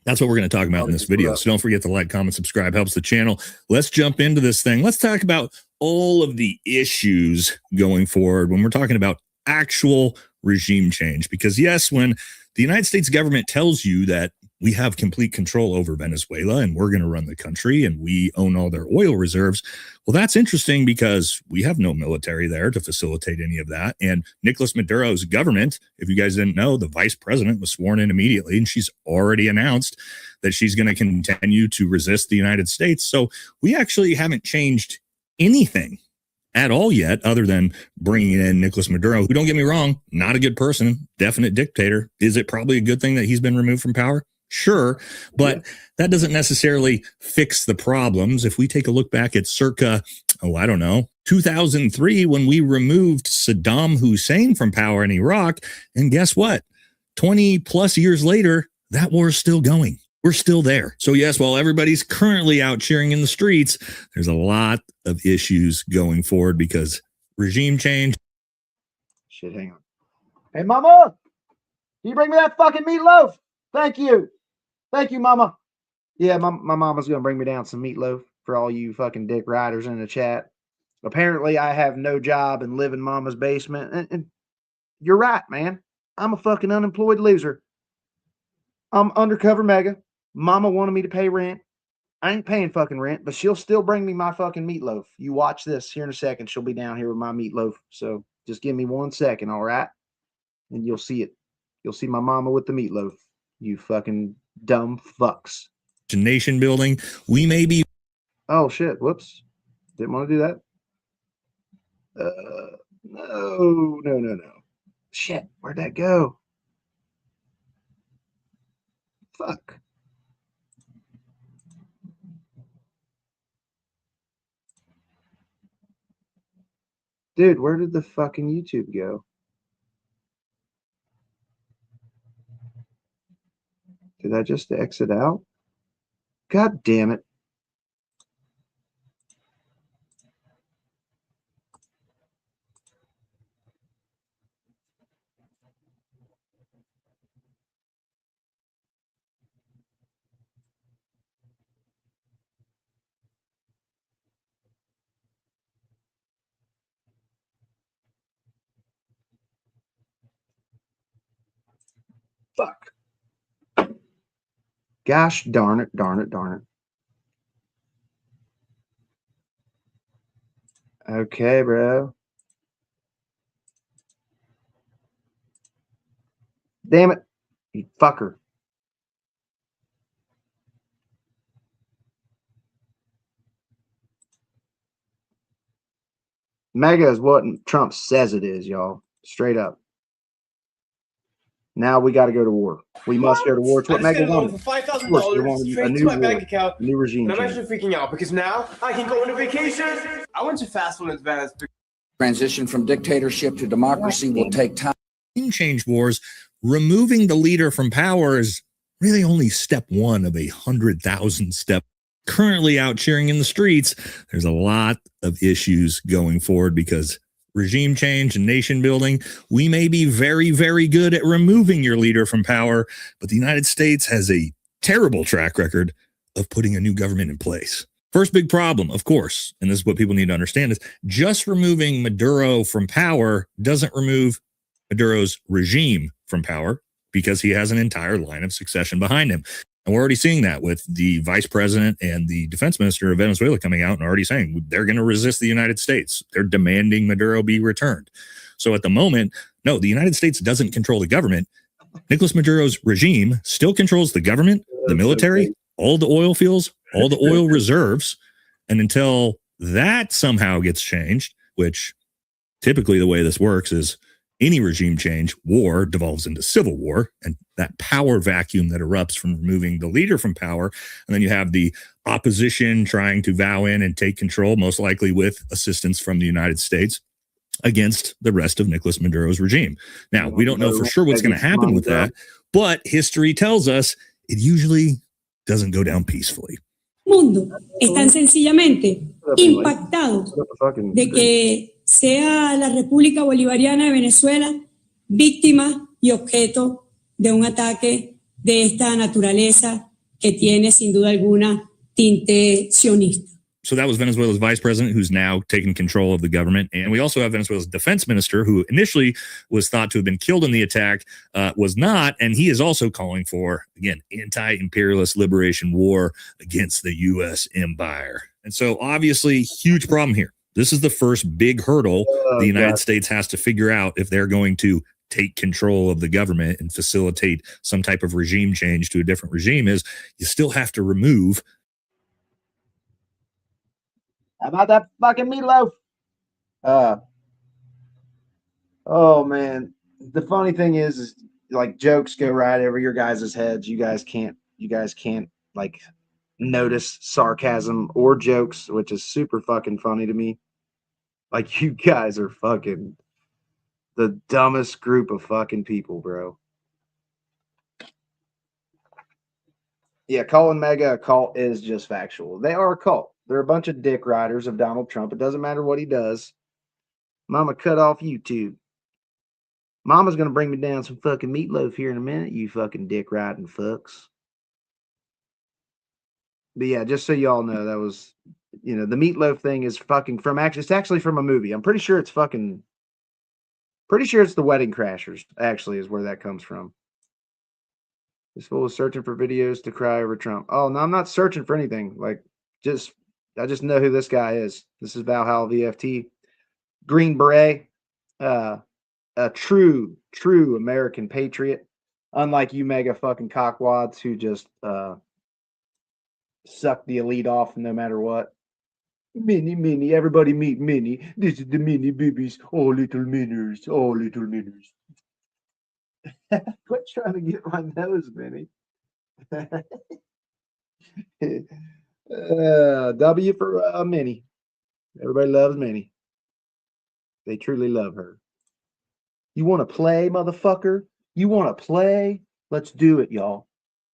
that's what we're going to talk about in this video. So don't forget to like, comment, subscribe, helps the channel. Let's jump into this thing. Let's talk about all of the issues going forward when we're talking about actual regime change. Because yes, when the United States government tells you that we have complete control over Venezuela and we're going to run the country and we own all their oil reserves, well, that's interesting because we have no military there to facilitate any of that. And Nicolas Maduro's government, if you guys didn't know, the vice president was sworn in immediately, and she's already announced that she's going to continue to resist the United States. So we actually haven't changed anything at all yet, other than bringing in Nicolas Maduro, who, don't get me wrong, not a good person, definite dictator. Is it probably a good thing that he's been removed from power? Sure, but that doesn't necessarily fix the problems. If we take a look back at circa, 2003, when we removed Saddam Hussein from power in Iraq, and guess what? 20 plus years later, that war is still going. We're still there. So yes, while everybody's currently out cheering in the streets, there's a lot of issues going forward because regime change. Shit, hang on. Hey, Mama, can you bring me that fucking meatloaf? Thank you. Thank you, Mama. Yeah, my mama's going to bring me down some meatloaf for all you fucking dick riders in the chat. Apparently, I have no job and live in Mama's basement. And you're right, man. I'm a fucking unemployed loser. I'm undercover mega. Mama wanted me to pay rent. I ain't paying fucking rent, but she'll still bring me my fucking meatloaf. You watch this here in a second. She'll be down here with my meatloaf. So just give me 1 second, all right? And you'll see it. You'll see my mama with the meatloaf. You fucking dumb fucks. Nation building. We may be. Oh, shit. Whoops. Didn't want to do that. No. Shit. Where'd that go? Fuck. Dude, where did the fucking YouTube go? Did I just exit out? God damn it. Fuck. Gosh darn it. Okay, bro. Damn it. You fucker. Mega is what Trump says it is, y'all. Straight up. Now we got to go to war. We must go to war. It's what Mega wanted. For $5,000 straight to my bank account. A new regime. And I'm actually freaking out because now I can go on a vacation. I went to fast one advance. Transition from dictatorship to democracy will take time. Change wars. Removing the leader from power is really only step one of a 100,000 step. Currently out cheering in the streets, there's a lot of issues going forward because regime change and nation building, we may be very, very good at removing your leader from power, but the United States has a terrible track record of putting a new government in place. First big problem, of course, and this is what people need to understand, is just removing Maduro from power doesn't remove Maduro's regime from power because he has an entire line of succession behind him. And we're already seeing that with the vice president and the defense minister of Venezuela coming out and already saying they're going to resist the United States. They're demanding Maduro be returned. So at the moment, no, the United States doesn't control the government. Nicolas Maduro's regime still controls the government, the military, all the oil fields, all the oil reserves. And until that somehow gets changed, which typically the way this works is any regime change, war devolves into civil war, and that power vacuum that erupts from removing the leader from power. And then you have the opposition trying to vow in and take control, most likely with assistance from the United States, against the rest of Nicolas Maduro's regime. Now, we don't know for sure what's going to happen with that, but history tells us it usually doesn't go down peacefully. mundo están sencillamente impactados de que sea la República Bolivariana de Venezuela víctima y objeto de un ataque de esta naturaleza que tiene sin duda alguna tinte sionista. So that was Venezuela's vice president, who's now taken control of the government. And we also have Venezuela's defense minister, who initially was thought to have been killed in the attack, was not. And he is also calling for, again, anti-imperialist liberation war against the U.S. empire. And so obviously, huge problem here. This is the first big hurdle the United States has to figure out if they're going to take control of the government and facilitate some type of regime change to a different regime, is you still have to remove. How about that fucking meatloaf? Oh man. The funny thing is like jokes go right over your guys' heads. You guys can't like notice sarcasm or jokes, which is super fucking funny to me. Like you guys are fucking the dumbest group of fucking people, bro. Yeah, calling Mega a cult is just factual. They are a cult. They're a bunch of dick riders of Donald Trump. It doesn't matter what he does. Mama cut off YouTube. Mama's going to bring me down some fucking meatloaf here in a minute, you fucking dick riding fucks. But yeah, just so y'all know, that was, the meatloaf thing is fucking it's actually from a movie. I'm pretty sure it's The Wedding Crashers, actually, is where that comes from. This fool is searching for videos to cry over Trump. Oh, no, I'm not searching for anything. I just know who this guy is. This is Valhalla VFT. Green Beret. A true American patriot. Unlike you mega fucking cockwads who just suck the elite off no matter what. Minnie, everybody meet Minnie. This is the Minnie babies. Oh, little minners. Quit trying to get my nose, Minnie. W for Minnie. Everybody loves Minnie. They truly love her. You want to play, motherfucker? You want to play? Let's do it, y'all.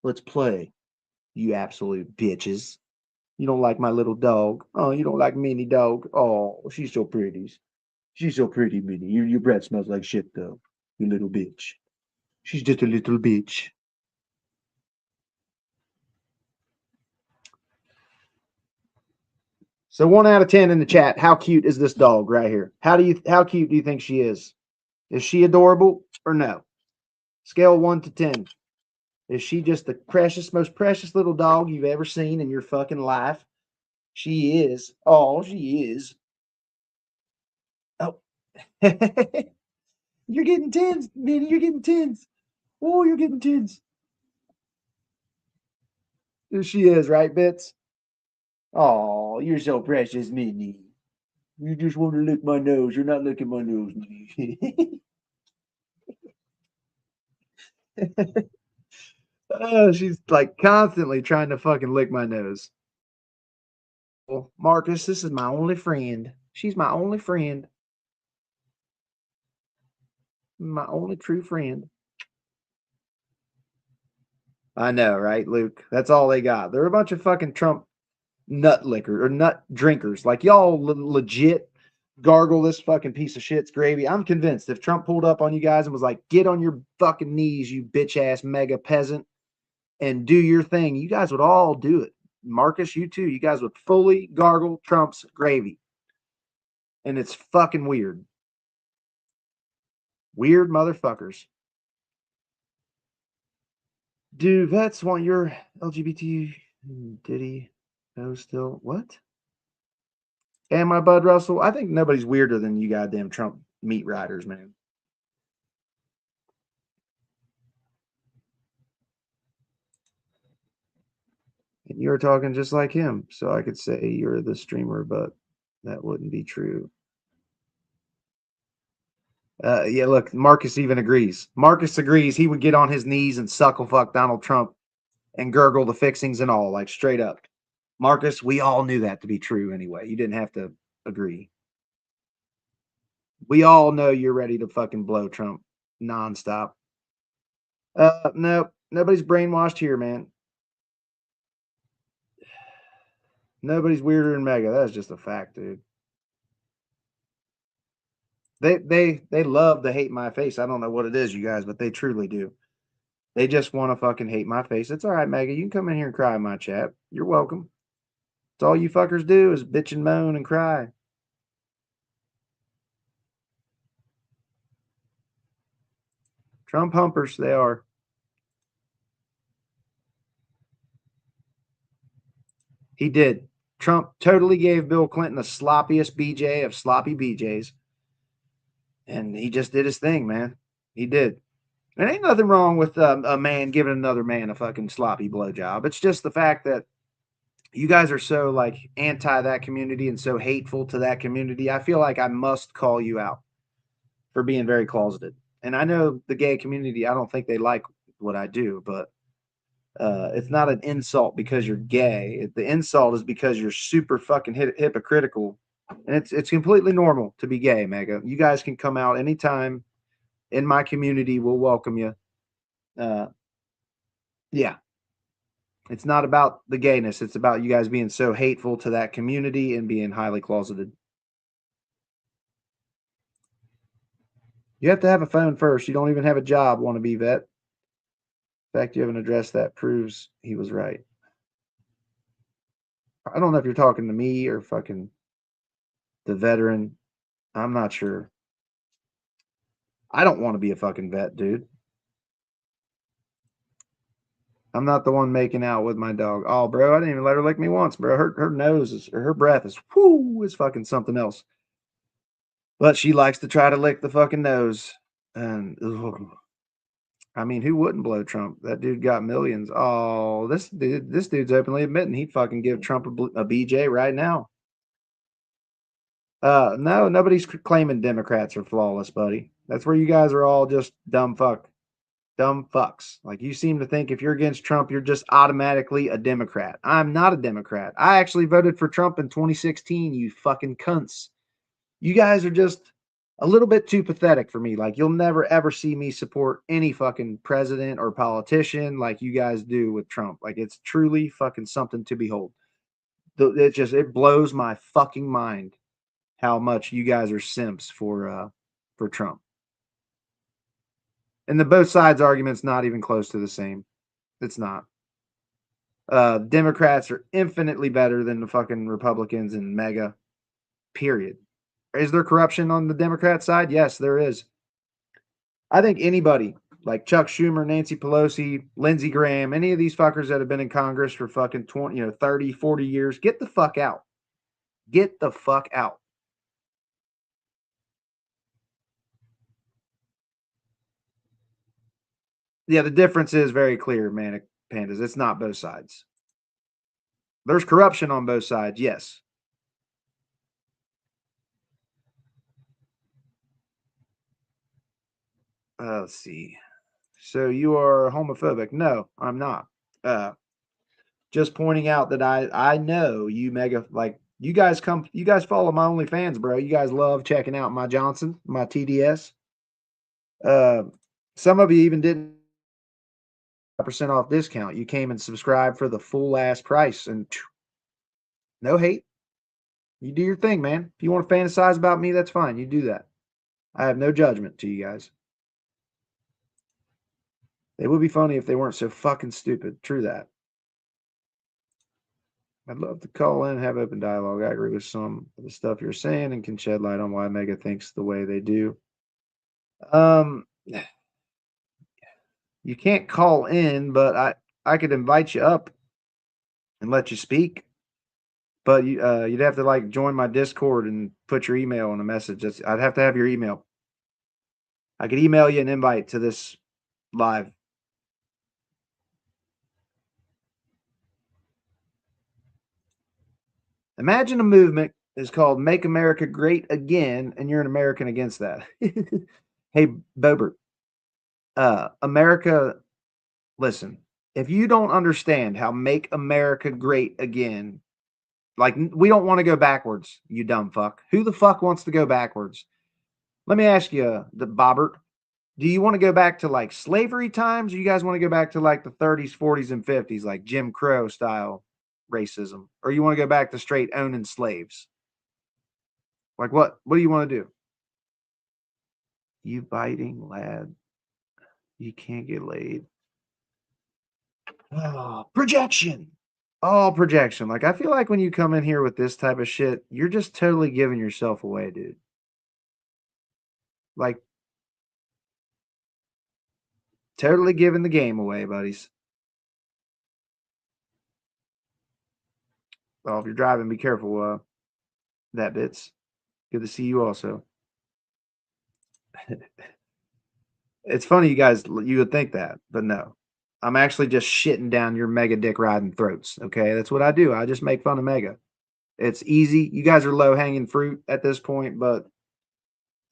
Let's play. You absolute bitches. You don't like my little dog. Oh, you don't like Minnie dog. Oh, she's so pretty. She's so pretty, Minnie. Your breath smells like shit, though. You little bitch. She's just a little bitch. So 1 out of 10 in the chat. How cute is this dog right here? How cute do you think she is? Is she adorable or no? Scale 1 to 10. Is she just the most precious little dog you've ever seen in your fucking life? She is. Oh, she is. Oh. You're getting 10s, Minnie. You're getting 10s. Oh, you're getting 10s. She is, right, Bits? Oh, you're so precious, Minnie. You just want to lick my nose. You're not licking my nose, Minnie. Oh, she's like constantly trying to fucking lick my nose. Well, Marcus, this is my only friend. She's my only friend. My only true friend. I know, right, Luke? That's all they got. They're a bunch of fucking Trump nut licker or nut drinkers. Like y'all legit gargle this fucking piece of shit's gravy. I'm convinced if Trump pulled up on you guys and was like, get on your fucking knees, you bitch ass mega peasant, and do your thing, you guys would all do it. Marcus, you too. You guys would fully gargle Trump's gravy. And it's fucking weird. Weird motherfuckers. Do vets want your LGBT? Did he know still? What? And my Bud Russell? I think nobody's weirder than you goddamn Trump meat riders, man. And you're talking just like him, so I could say you're the streamer, but that wouldn't be true. Yeah, look, Marcus even agrees. Marcus agrees he would get on his knees and suckle fuck Donald Trump and gurgle the fixings and all, like straight up. Marcus, we all knew that to be true anyway. You didn't have to agree. We all know you're ready to fucking blow Trump nonstop. No, nobody's brainwashed here, man. Nobody's weirder than Mega. That's just a fact, dude. They love to hate my face. I don't know what it is, you guys, but they truly do. They just want to fucking hate my face. It's all right, Mega. You can come in here and cry in my chat. You're welcome. It's all you fuckers do is bitch and moan and cry. Trump humpers, they are. He did. Trump totally gave Bill Clinton the sloppiest BJ of sloppy BJs. And he just did his thing, man. He did. There ain't nothing wrong with a man giving another man a fucking sloppy blowjob. It's just the fact that you guys are so like anti that community and so hateful to that community. I feel like I must call you out for being very closeted. And I know the gay community, I don't think they like what I do, but it's not an insult because you're gay. The insult is because you're super fucking hypocritical. And it's completely normal to be gay, Mega. You guys can come out anytime in my community. We'll welcome you. Yeah. It's not about the gayness. It's about you guys being so hateful to that community and being highly closeted. You have to have a phone first. You don't even have a job, wannabe vet. The fact you haven't addressed that proves he was right. I don't know if you're talking to me or fucking the veteran. I'm not sure. I don't want to be a fucking vet, dude. I'm not the one making out with my dog. Oh, bro, I didn't even let her lick me once, bro. Her nose is, or her breath is, whoo, is fucking something else. But she likes to try to lick the fucking nose. And, ugh. I mean, who wouldn't blow Trump? That dude got millions. Oh, this dude's openly admitting he'd fucking give Trump a BJ right now. No, nobody's claiming Democrats are flawless, buddy. That's where you guys are all just dumb fucks. Like, you seem to think if you're against Trump, you're just automatically a Democrat. I'm not a Democrat. I actually voted for Trump in 2016, you fucking cunts. You guys are just a little bit too pathetic for me. Like, you'll never, ever see me support any fucking president or politician like you guys do with Trump. Like, it's truly fucking something to behold. It blows my fucking mind how much you guys are simps for Trump. And the both sides argument's not even close to the same. It's not. Democrats are infinitely better than the fucking Republicans and Mega, period. Is there corruption on the Democrat side? Yes, there is. I think anybody like Chuck Schumer, Nancy Pelosi, Lindsey Graham, any of these fuckers that have been in Congress for fucking 20, 30, 40 years, get the fuck out. Get the fuck out. Yeah, the difference is very clear, Manic Pandas. It's not both sides. There's corruption on both sides, yes. Let's see. So you are homophobic? No, I'm not. Just pointing out that I know you Mega, like, you guys follow my OnlyFans, bro. You guys love checking out my Johnson, my TDS. Some of you even didn't 5% off discount. You came and subscribed for the full ass price, and no hate. You do your thing, man. If you want to fantasize about me, that's fine. You do that. I have no judgment to you guys. It would be funny if they weren't so fucking stupid. True that. I'd love to call in and have open dialogue. I agree with some of the stuff you're saying and can shed light on why Mega thinks the way they do. You can't call in, but I could invite you up and let you speak. But you'd have to like join my Discord and put your email in a message. I'd have to have your email. I could email you an invite to this live. Imagine a movement is called Make America Great Again, and you're an American against that. Hey, Bobert, America, listen, if you don't understand how Make America Great Again, like, we don't want to go backwards, you dumb fuck. Who the fuck wants to go backwards? Let me ask you, the Bobbert, do you want to go back to like slavery times, or you guys want to go back to like the 30s, 40s, and 50s, like Jim Crow style? racism, or you want to go back to straight owning slaves? Like what do you want to do? You biting lad. You can't get laid. Oh, projection. All projection. Like, I feel like when you come in here with this type of shit, you're just totally giving yourself away, dude. Like, totally giving the game away, buddies. Well, if you're driving, be careful. That bits. Good to see you also. It's funny, you guys, you would think that, but no. I'm actually just shitting down your mega dick riding throats. Okay, that's what I do. I just make fun of mega. It's easy. You guys are low hanging fruit at this point, but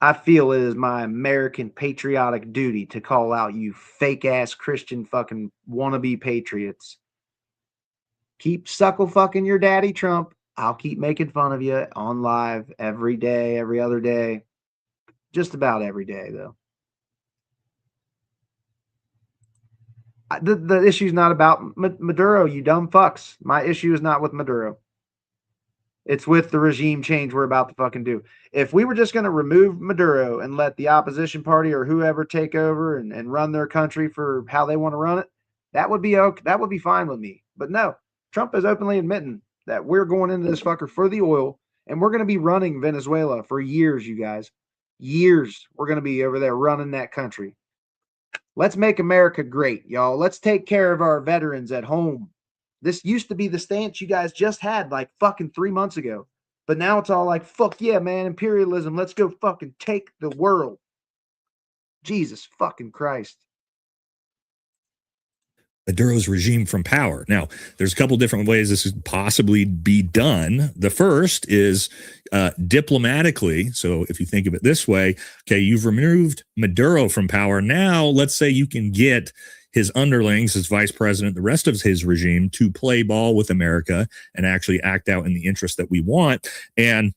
I feel it is my American patriotic duty to call out you fake ass Christian fucking wannabe patriots. Keep suckle fucking your daddy Trump. I'll keep making fun of you on live every day, every other day. Just about every day, though. The issue is not about Maduro, you dumb fucks. My issue is not with Maduro. It's with the regime change we're about to fucking do. If we were just going to remove Maduro and let the opposition party or whoever take over and run their country for how they want to run it, that would be okay. That would be fine with me. But no, Trump is openly admitting that we're going into this fucker for the oil, and we're going to be running Venezuela for years, you guys. Years we're going to be over there running that country. Let's make America great, y'all. Let's take care of our veterans at home. This used to be the stance you guys just had like fucking 3 months ago. But now it's all like, fuck yeah, man, imperialism. Let's go fucking take the world. Jesus fucking Christ. Maduro's regime from power. Now, there's a couple different ways this could possibly be done. The first is diplomatically. So if you think of it this way, okay, you've removed Maduro from power. Now, let's say you can get his underlings, his vice president, the rest of his regime to play ball with America and actually act out in the interest that we want. And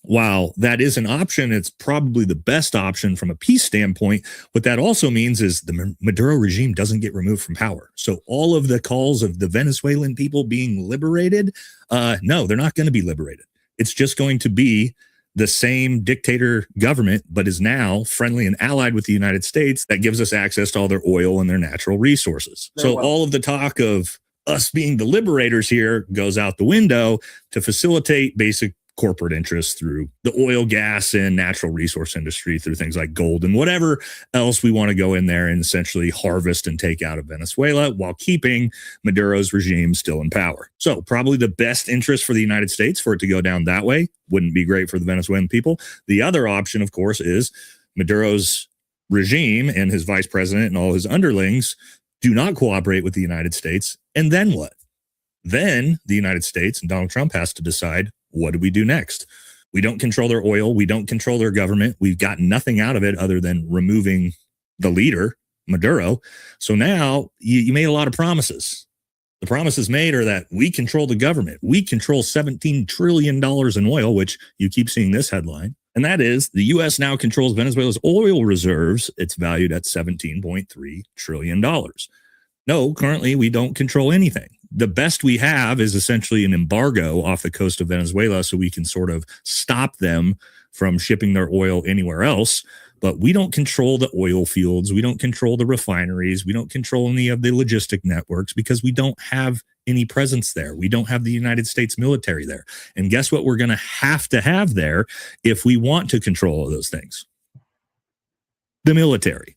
while that is an option, it's probably the best option from a peace standpoint. What that also means is the Maduro regime doesn't get removed from power. So all of the calls of the Venezuelan people being liberated, no, they're not going to be liberated. It's just going to be the same dictator government, but is now friendly and allied with the United States that gives us access to all their oil and their natural resources. So all of the talk of us being the liberators here goes out the window to facilitate basic corporate interests through the oil, gas, and natural resource industry, through things like gold and whatever else we want to go in there and essentially harvest and take out of Venezuela while keeping Maduro's regime still in power. So probably the best interest for the United States for it to go down that way. Wouldn't be great for the Venezuelan people. The other option, of course, is Maduro's regime and his vice president and all his underlings do not cooperate with the United States. And then what? Then the United States and Donald Trump has to decide, what do we do next? We don't control their oil. We don't control their government. We've got nothing out of it other than removing the leader, Maduro. So now you made a lot of promises. The promises made are that we control the government. We control $17 trillion in oil, which you keep seeing this headline. And that is the U.S. now controls Venezuela's oil reserves. It's valued at $17.3 trillion. No, currently we don't control anything. The best we have is essentially an embargo off the coast of Venezuela so we can sort of stop them from shipping their oil anywhere else. But we don't control the oil fields. We don't control the refineries. We don't control any of the logistic networks because we don't have any presence there. We don't have the United States military there. And guess what we're going to have there if we want to control all those things? The military.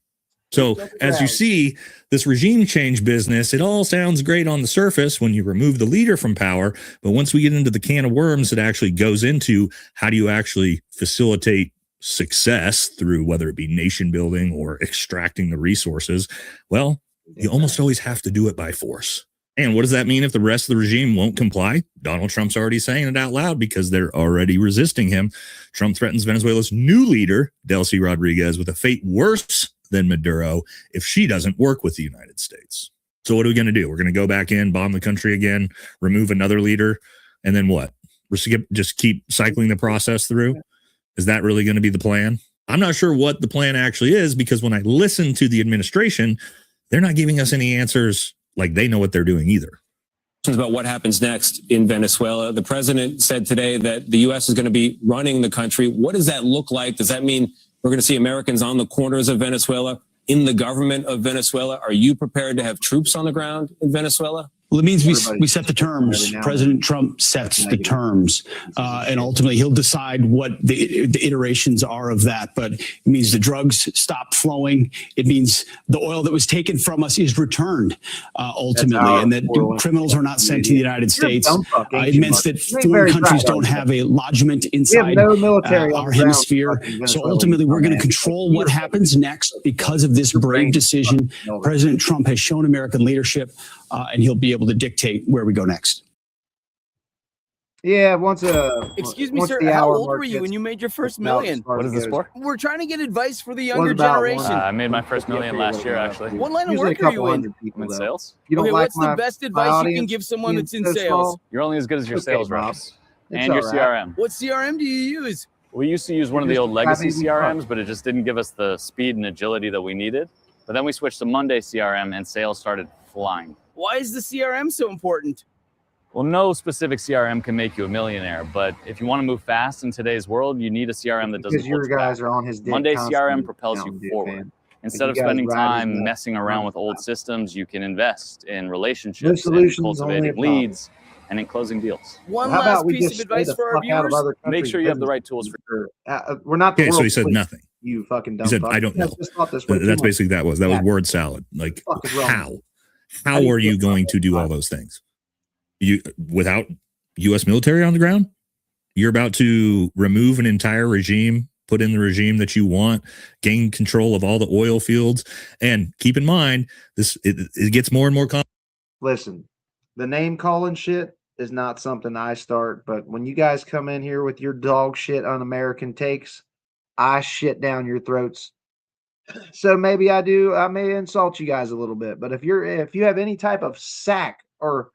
So as you see, this regime change business, it all sounds great on the surface when you remove the leader from power. But once we get into the can of worms, it actually goes into how do you actually facilitate success through whether it be nation building or extracting the resources. Well, you almost always have to do it by force. And what does that mean if the rest of the regime won't comply? Donald Trump's already saying it out loud because they're already resisting him. Trump threatens Venezuela's new leader, Delcy Rodriguez, with a fate worse than Maduro if she doesn't work with the United States. So what are we going to do? We're going to go back in, bomb the country again, remove another leader, and then what? We're just keep cycling the process through? Is that really going to be the plan? I'm not sure what the plan actually is because when I listen to the administration, they're not giving us any answers like they know what they're doing either. about what happens next in Venezuela. The president said today that the U.S. is going to be running the country. What does that look like? Does that mean we're going to see Americans on the corners of Venezuela, in the government of Venezuela? Are you prepared to have troops on the ground in Venezuela? Well, it means we set the terms. President Trump sets the terms, and ultimately he'll decide what the iterations are of that. But it means the drugs stop flowing. It means the oil that was taken from us is returned ultimately, and that criminals are not sent to the United States. It means that foreign countries don't have a lodgment inside our hemisphere. So ultimately, we're going to control what happens next because of this brave decision. President Trump has shown American leadership. And he'll be able to dictate where we go next. Yeah, Excuse me, sir. How old were you when you made your first million? What is this for? We're trying to get advice for the younger generation. I made my first million last year, actually. What line of work are you in? I'm in sales. Okay, what's the best advice you can give someone that's in sales? You're only as good as your sales reps and your CRM. What CRM do you use? We used to use one of the old legacy CRMs, but it just didn't give us the speed and agility that we needed. But then we switched to Monday CRM and sales started flying. Why is the CRM so important? Well, no specific CRM can make you a millionaire, but if you want to move fast in today's world, you need a CRM that doesn't. Because your guys are on his dick. Monday CRM propels you forward. Instead of spending time messing around with old systems, you can invest in relationships, in cultivating leads, and in closing deals. One last piece of advice for our viewers: make sure you have the right tools for sure. We're not. Okay, so he said nothing. You fucking dumb. He said, "I don't know." That's basically that was word salad. Like how are you going to do all those things? You without U.S. military on the ground? You're about to remove an entire regime, put in the regime that you want, gain control of all the oil fields, and keep in mind it gets more and more complex. Listen, the name calling shit is not something I start, but when you guys come in here with your dog shit un-American takes, I shit down your throats. So maybe I may insult you guys a little bit, but if you have any type of sack or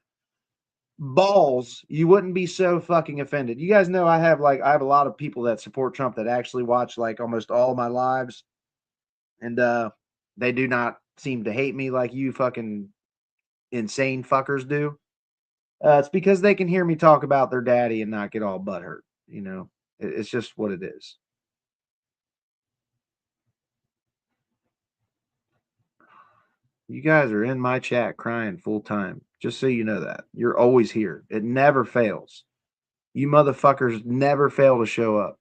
balls, you wouldn't be so fucking offended. You guys know I have a lot of people that support Trump that actually watch like almost all my lives, and they do not seem to hate me like you fucking insane fuckers do. It's because they can hear me talk about their daddy and not get all butthurt. You know, it's just what it is. You guys are in my chat crying full time. Just so you know that. You're always here. It never fails. You motherfuckers never fail to show up.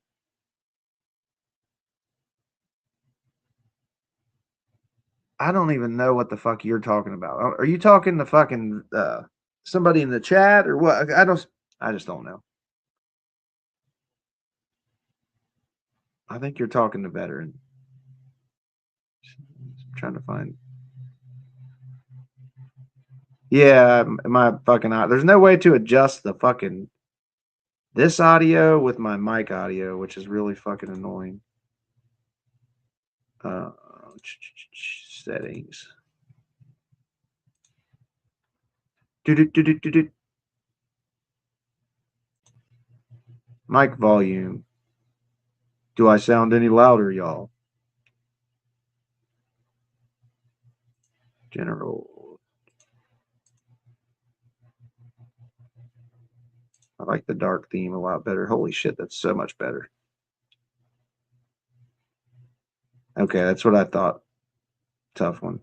I don't even know what the fuck you're talking about. Are you talking to fucking somebody in the chat or what? I just don't know. I think you're talking to veteran. I'm trying to find. Yeah, my fucking there's no way to adjust the fucking this audio with my mic audio, which is really fucking annoying. Settings. Mic volume. Do I sound any louder, y'all? General. I like the dark theme a lot better. Holy shit, that's so much better. Okay, that's what I thought. Tough one.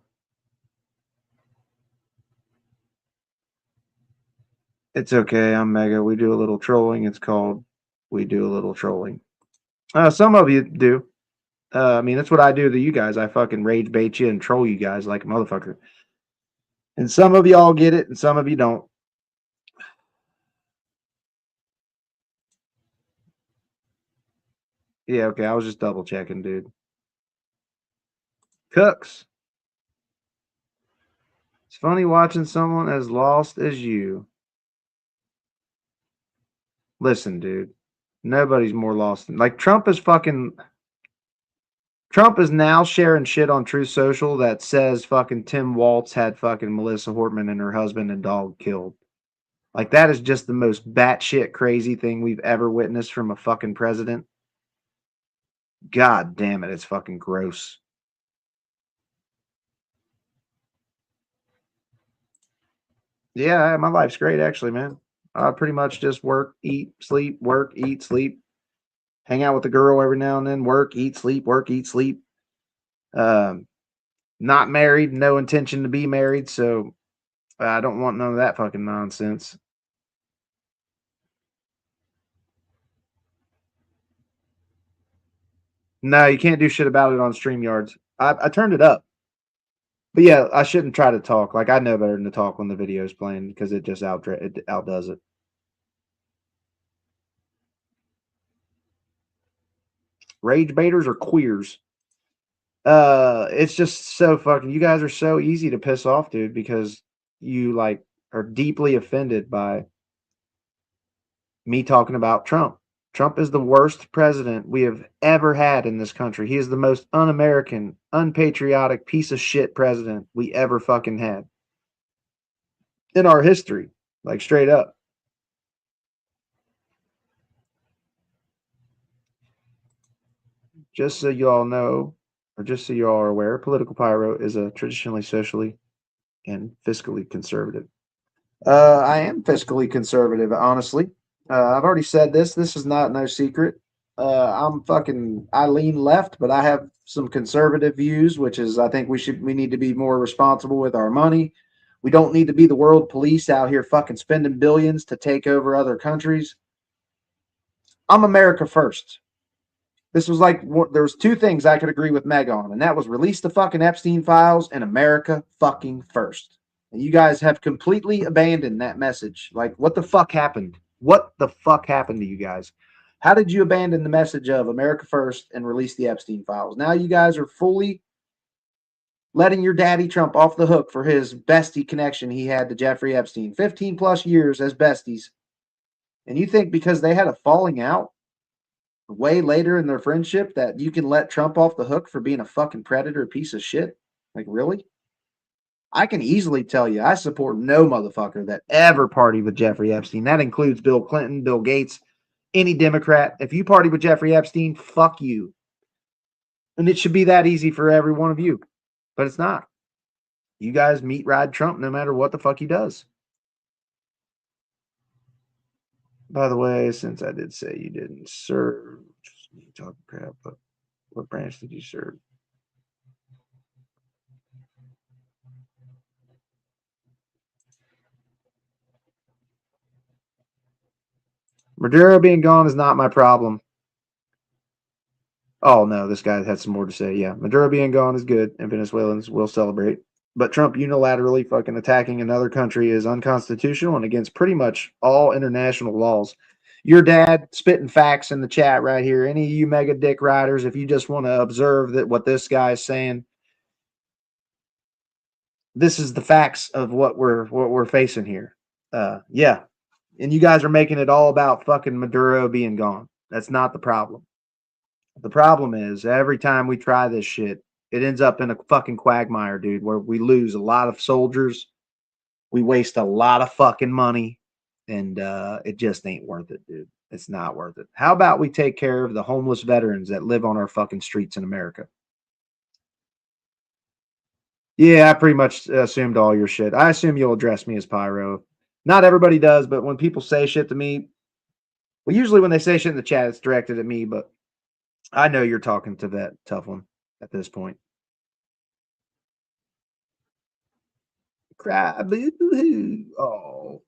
It's okay. I'm Mega. We do a little trolling. It's called We Do a Little Trolling. Some of you do. I mean, that's what I do to you guys. I fucking rage bait you and troll you guys like a motherfucker. And some of y'all get it and some of you don't. Yeah, okay. I was just double checking, dude. Cooks. It's funny watching someone as lost as you. Listen, dude. Nobody's more lost than Trump is now sharing shit on Truth Social that says fucking Tim Waltz had fucking Melissa Hortman and her husband and dog killed. Like, that is just the most batshit crazy thing we've ever witnessed from a fucking president. God damn it, it's fucking gross. Yeah, my life's great, actually, man. I pretty much just work, eat, sleep, work, eat, sleep. Hang out with the girl every now and then. Work, eat, sleep, work, eat, sleep. Not married, no intention to be married, so I don't want none of that fucking nonsense. No, you can't do shit about it on StreamYards. I turned it up. But yeah, I shouldn't try to talk. Like, I know better than to talk when the video is playing because it just outdoes it. Rage baiters or queers? It's just so fucking. You guys are so easy to piss off, dude, because you like are deeply offended by me talking about Trump. Trump is the worst president we have ever had in this country. He is the most un-American, unpatriotic piece of shit president we ever fucking had in our history. Like, straight up. Just so you all know, or just so you all are aware, Political Pyro is a traditionally socially and fiscally conservative. I am fiscally conservative, honestly. I've already said this. This is not no secret. I lean left, but I have some conservative views, which is I think we need to be more responsible with our money. We don't need to be the world police out here fucking spending billions to take over other countries. I'm America first. This was like, there was two things I could agree with Meg on, and that was release the fucking Epstein files and America fucking first. And you guys have completely abandoned that message. Like, what the fuck happened? What the fuck happened to you guys? How did you abandon the message of America first and release the Epstein files? Now you guys are fully letting your daddy Trump off the hook for his bestie connection he had to Jeffrey Epstein. 15 plus years as besties. And you think because they had a falling out way later in their friendship that you can let Trump off the hook for being a fucking predator piece of shit? Like, really? I can easily tell you I support no motherfucker that ever partied with Jeffrey Epstein. That includes Bill Clinton, Bill Gates, any Democrat. If you party with Jeffrey Epstein, fuck you. And it should be that easy for every one of you. But it's not. You guys meat ride Trump no matter what the fuck he does. By the way, since I did say you didn't serve, just talking crap, but what branch did you serve? Maduro being gone is not my problem. Oh, no, this guy had some more to say. Yeah, Maduro being gone is good, and Venezuelans will celebrate. But Trump unilaterally fucking attacking another country is unconstitutional and against pretty much all international laws. Your dad spitting facts in the chat right here. Any of you mega dick riders, if you just want to observe that what this guy is saying, this is the facts of what we're facing here. Yeah. And you guys are making it all about fucking Maduro being gone. That's not the problem. The problem is every time we try this shit, it ends up in a fucking quagmire, dude, where we lose a lot of soldiers. We waste a lot of fucking money, and it just ain't worth it, dude. It's not worth it. How about we take care of the homeless veterans that live on our fucking streets in America? Yeah, I pretty much assumed all your shit. I assume you'll address me as Pyro. Not everybody does, but when people say shit to me, well, usually when they say shit in the chat, it's directed at me, but I know you're talking to that tough one at this point. Cry boo-hoo. Oh.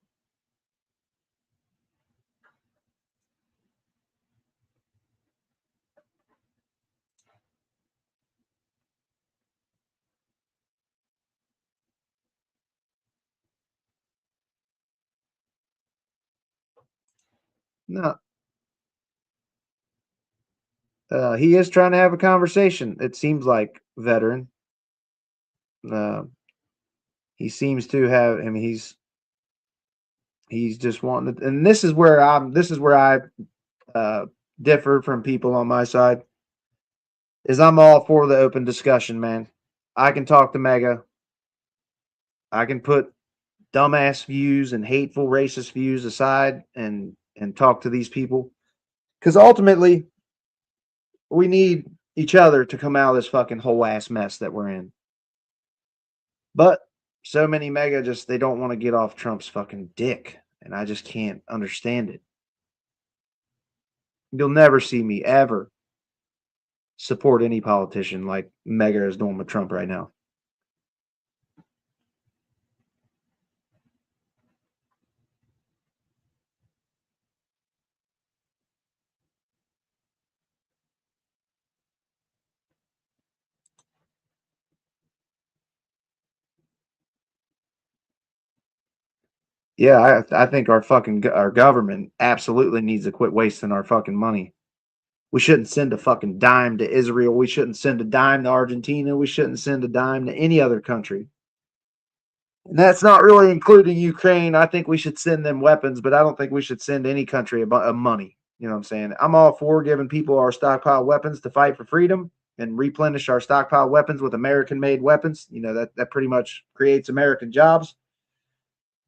No. He is trying to have a conversation. It seems like, veteran. He seems to have. I mean, he's just wanting to, and this is where I differ from people on my side. Is I'm all for the open discussion, man. I can talk to Mega. I can put dumbass views and hateful racist views aside and talk to these people, because ultimately we need each other to come out of this fucking whole ass mess that we're in. But so many mega just, they don't want to get off Trump's fucking dick. And I just can't understand it. You'll never see me ever support any politician like mega is doing with Trump right now. Yeah, I think our government absolutely needs to quit wasting our fucking money. We shouldn't send a fucking dime to Israel. We shouldn't send a dime to Argentina. We shouldn't send a dime to any other country. And that's not really including Ukraine. I think we should send them weapons, but I don't think we should send any country a money. You know what I'm saying? I'm all for giving people our stockpile weapons to fight for freedom and replenish our stockpile weapons with American-made weapons. You know, that pretty much creates American jobs.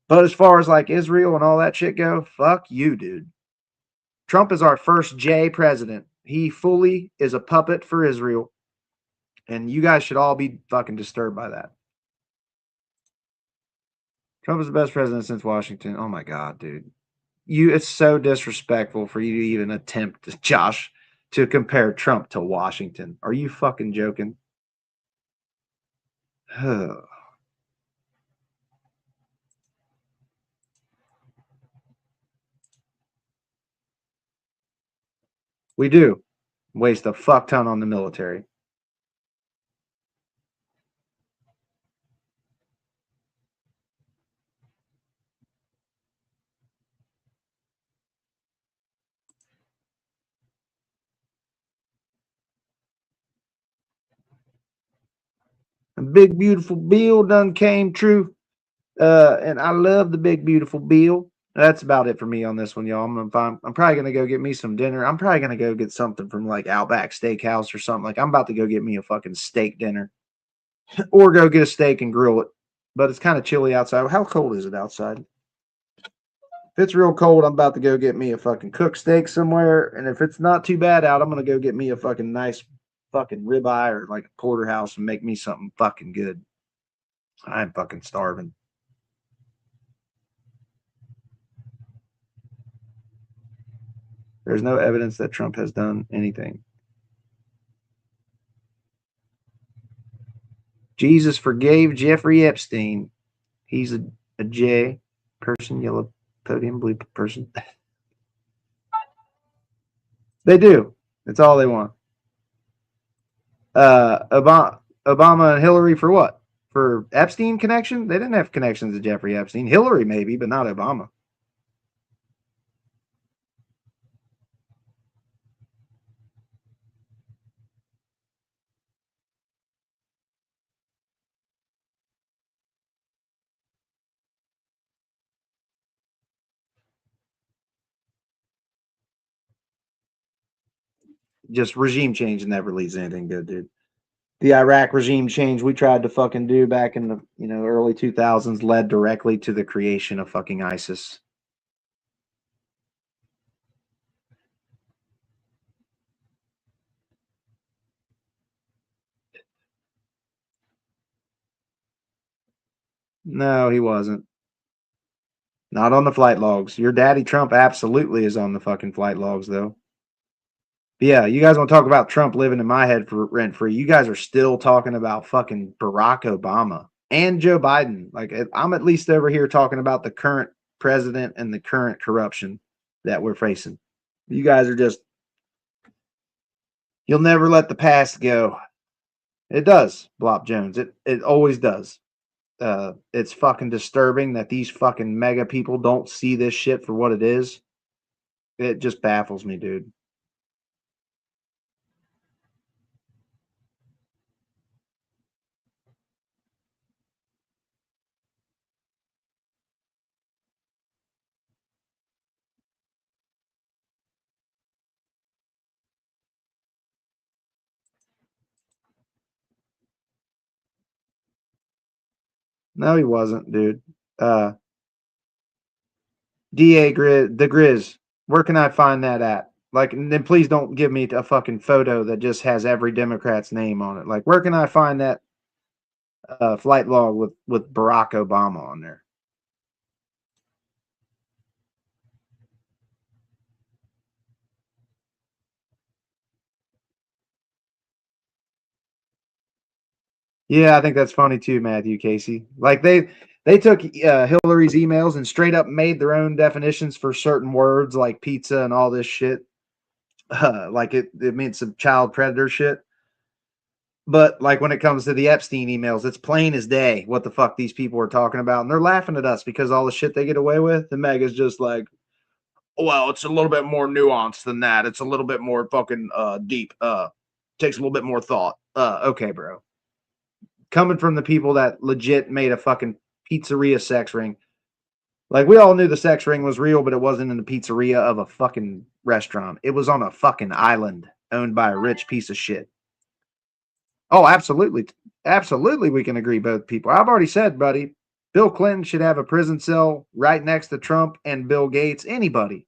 But as far as like Israel and all that shit go, fuck you, dude. Trump is our first J president. He fully is a puppet for Israel. And you guys should all be fucking disturbed by that. Trump is the best president since Washington. Oh my God, dude. It's so disrespectful for you to even attempt, Josh, to compare Trump to Washington. Are you fucking joking? We do waste a fuck ton on the military. A big beautiful bill done came true. And I love the big beautiful bill. That's about it for me on this one, y'all. I'm probably gonna go get me some dinner. I'm probably gonna go get something from like Outback Steakhouse or something. Like I'm about to go get me a fucking steak dinner, or go get a steak and grill it. But it's kind of chilly outside. How cold is it outside? If it's real cold, I'm about to go get me a fucking cooked steak somewhere. And if it's not too bad out, I'm gonna go get me a fucking nice fucking ribeye or like a porterhouse and make me something fucking good. I'm fucking starving. There's no evidence that Trump has done anything. Jesus forgave Jeffrey Epstein. He's a J person, yellow podium, blue person. They do. That's all they want. Obama and Hillary for what? For Epstein connection? They didn't have connections to Jeffrey Epstein. Hillary maybe, but not Obama. Just regime change never leads to anything good, dude. The Iraq regime change we tried to fucking do back in the early 2000s led directly to the creation of fucking ISIS. No, he wasn't. Not on the flight logs. Your daddy Trump absolutely is on the fucking flight logs, though. But yeah, you guys want to talk about Trump living in my head for rent free. You guys are still talking about fucking Barack Obama and Joe Biden. Like, I'm at least over here talking about the current president and the current corruption that we're facing. You guys are just, you'll never let the past go. It does, Blop Jones. It always does. It's fucking disturbing that these fucking mega people don't see this shit for what it is. It just baffles me, dude. No, he wasn't, dude. DA Grizz, the Grizz. Where can I find that at? Like, and then please don't give me a fucking photo that just has every Democrat's name on it. Like, where can I find that? flight log with Barack Obama on there. Yeah, I think that's funny too, Matthew Casey. Like they took Hillary's emails and straight up made their own definitions for certain words like pizza and all this shit. Like it meant some child predator shit. But like when it comes to the Epstein emails, it's plain as day what the fuck these people are talking about. And they're laughing at us because all the shit they get away with. And Mega's just like, well, it's a little bit more nuanced than that. It's a little bit more fucking deep. Takes a little bit more thought. Okay, bro. Coming from the people that legit made a fucking pizzeria sex ring. Like we all knew the sex ring was real, but it wasn't in the pizzeria of a fucking restaurant. It was on a fucking island owned by a rich piece of shit. Oh, absolutely. Absolutely, we can agree, both people. I've already said, buddy, Bill Clinton should have a prison cell right next to Trump and Bill Gates. Anybody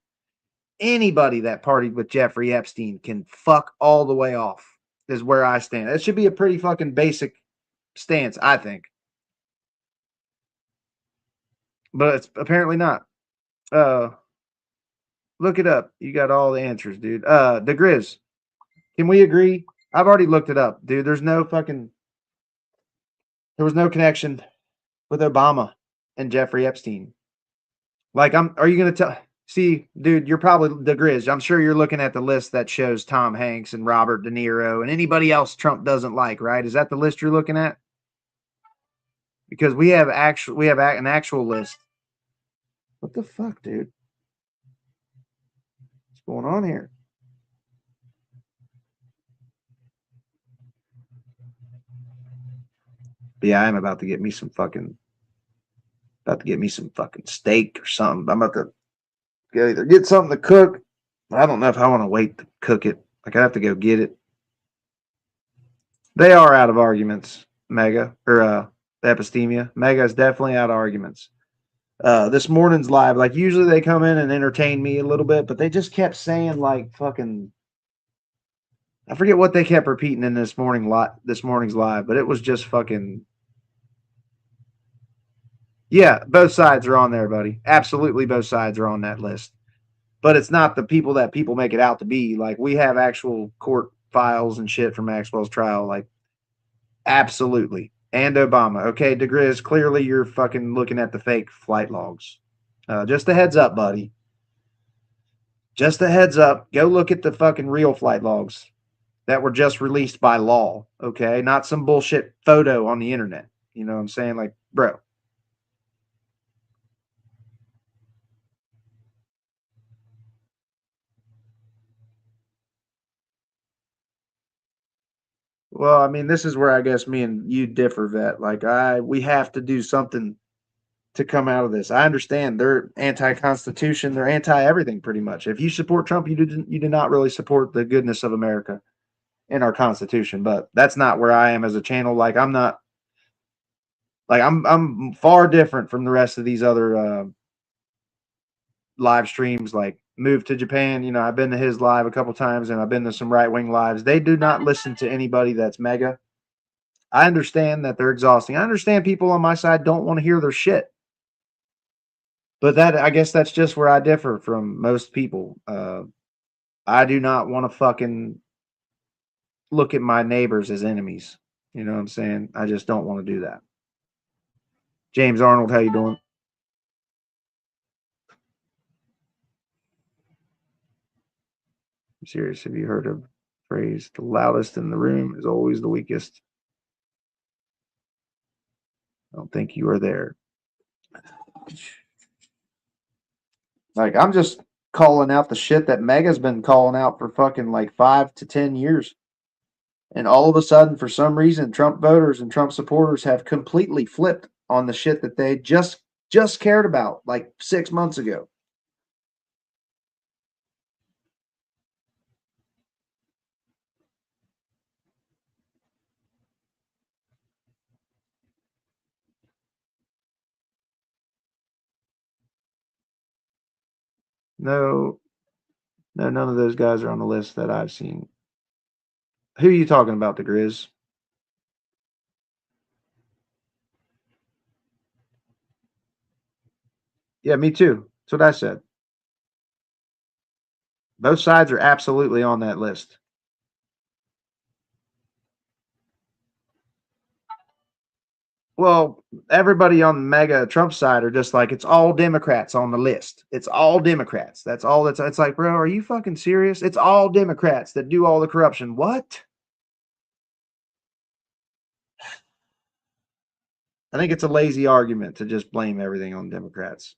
that partied with Jeffrey Epstein can fuck all the way off, is where I stand. It should be a pretty fucking basic stance, I think. But it's apparently not. Look it up. You got all the answers, dude. The Grizz. Can we agree? I've already looked it up, dude. There was no connection with Obama and Jeffrey Epstein. Like, are you going to tell? See, dude, you're probably the Grizz. I'm sure you're looking at the list that shows Tom Hanks and Robert De Niro and anybody else Trump doesn't like, right? Is that the list you're looking at? Because we have an actual list. What the fuck, dude? What's going on here? But yeah, I'm about to get me some fucking steak or something. I'm about to either get something to cook. I don't know if I want to wait to cook it. Like I have to go get it. They are out of arguments, Mega, or the Epistemia. Mega is definitely out of arguments. This morning's live, like usually they come in and entertain me a little bit, but they just kept saying like fucking, I forget what they kept repeating in this morning's live, but it was just fucking. Yeah, both sides are on there, buddy. Absolutely, both sides are on that list. But it's not the people that people make it out to be. Like we have actual court files and shit from Maxwell's trial. Like, absolutely. And Obama. Okay, DeGriz, clearly you're fucking looking at the fake flight logs. Just a heads up, buddy. Just a heads up. Go look at the fucking real flight logs that were just released by law. Okay, not some bullshit photo on the internet. You know what I'm saying? Like, bro. Well, I mean, this is where I guess me and you differ, Vet. Like, we have to do something to come out of this. I understand they're anti-Constitution, they're anti-everything, pretty much. If you support Trump, you do not really support the goodness of America and our Constitution. But that's not where I am as a channel. Like, I'm not. Like, I'm far different from the rest of these other live streams. Like, Move to Japan. You know, I've been to his live a couple times, and I've been to some right-wing lives. They do not listen to anybody that's Mega. I understand that they're exhausting. I understand people on my side don't want to hear their shit. But I guess that's just where I differ from most people. I do not want to fucking look at my neighbors as enemies. You know what I'm saying? I just don't want to do that. James Arnold, how you doing? I'm serious. Have you heard of the phrase, the loudest in the room is always the weakest? I don't think you are there. Like, I'm just calling out the shit that Mega's been calling out for fucking like 5 to 10 years. And all of a sudden, for some reason, Trump voters and Trump supporters have completely flipped on the shit that they just cared about like 6 months ago. No, none of those guys are on the list that I've seen. Who are you talking about, the Grizz? Yeah, me too. That's what I said. Both sides are absolutely on that list. Well, everybody on the mega Trump side are just like, it's all Democrats on the list. It's all Democrats. That's all it's like, bro, are you fucking serious? It's all Democrats that do all the corruption. What? I think it's a lazy argument to just blame everything on Democrats.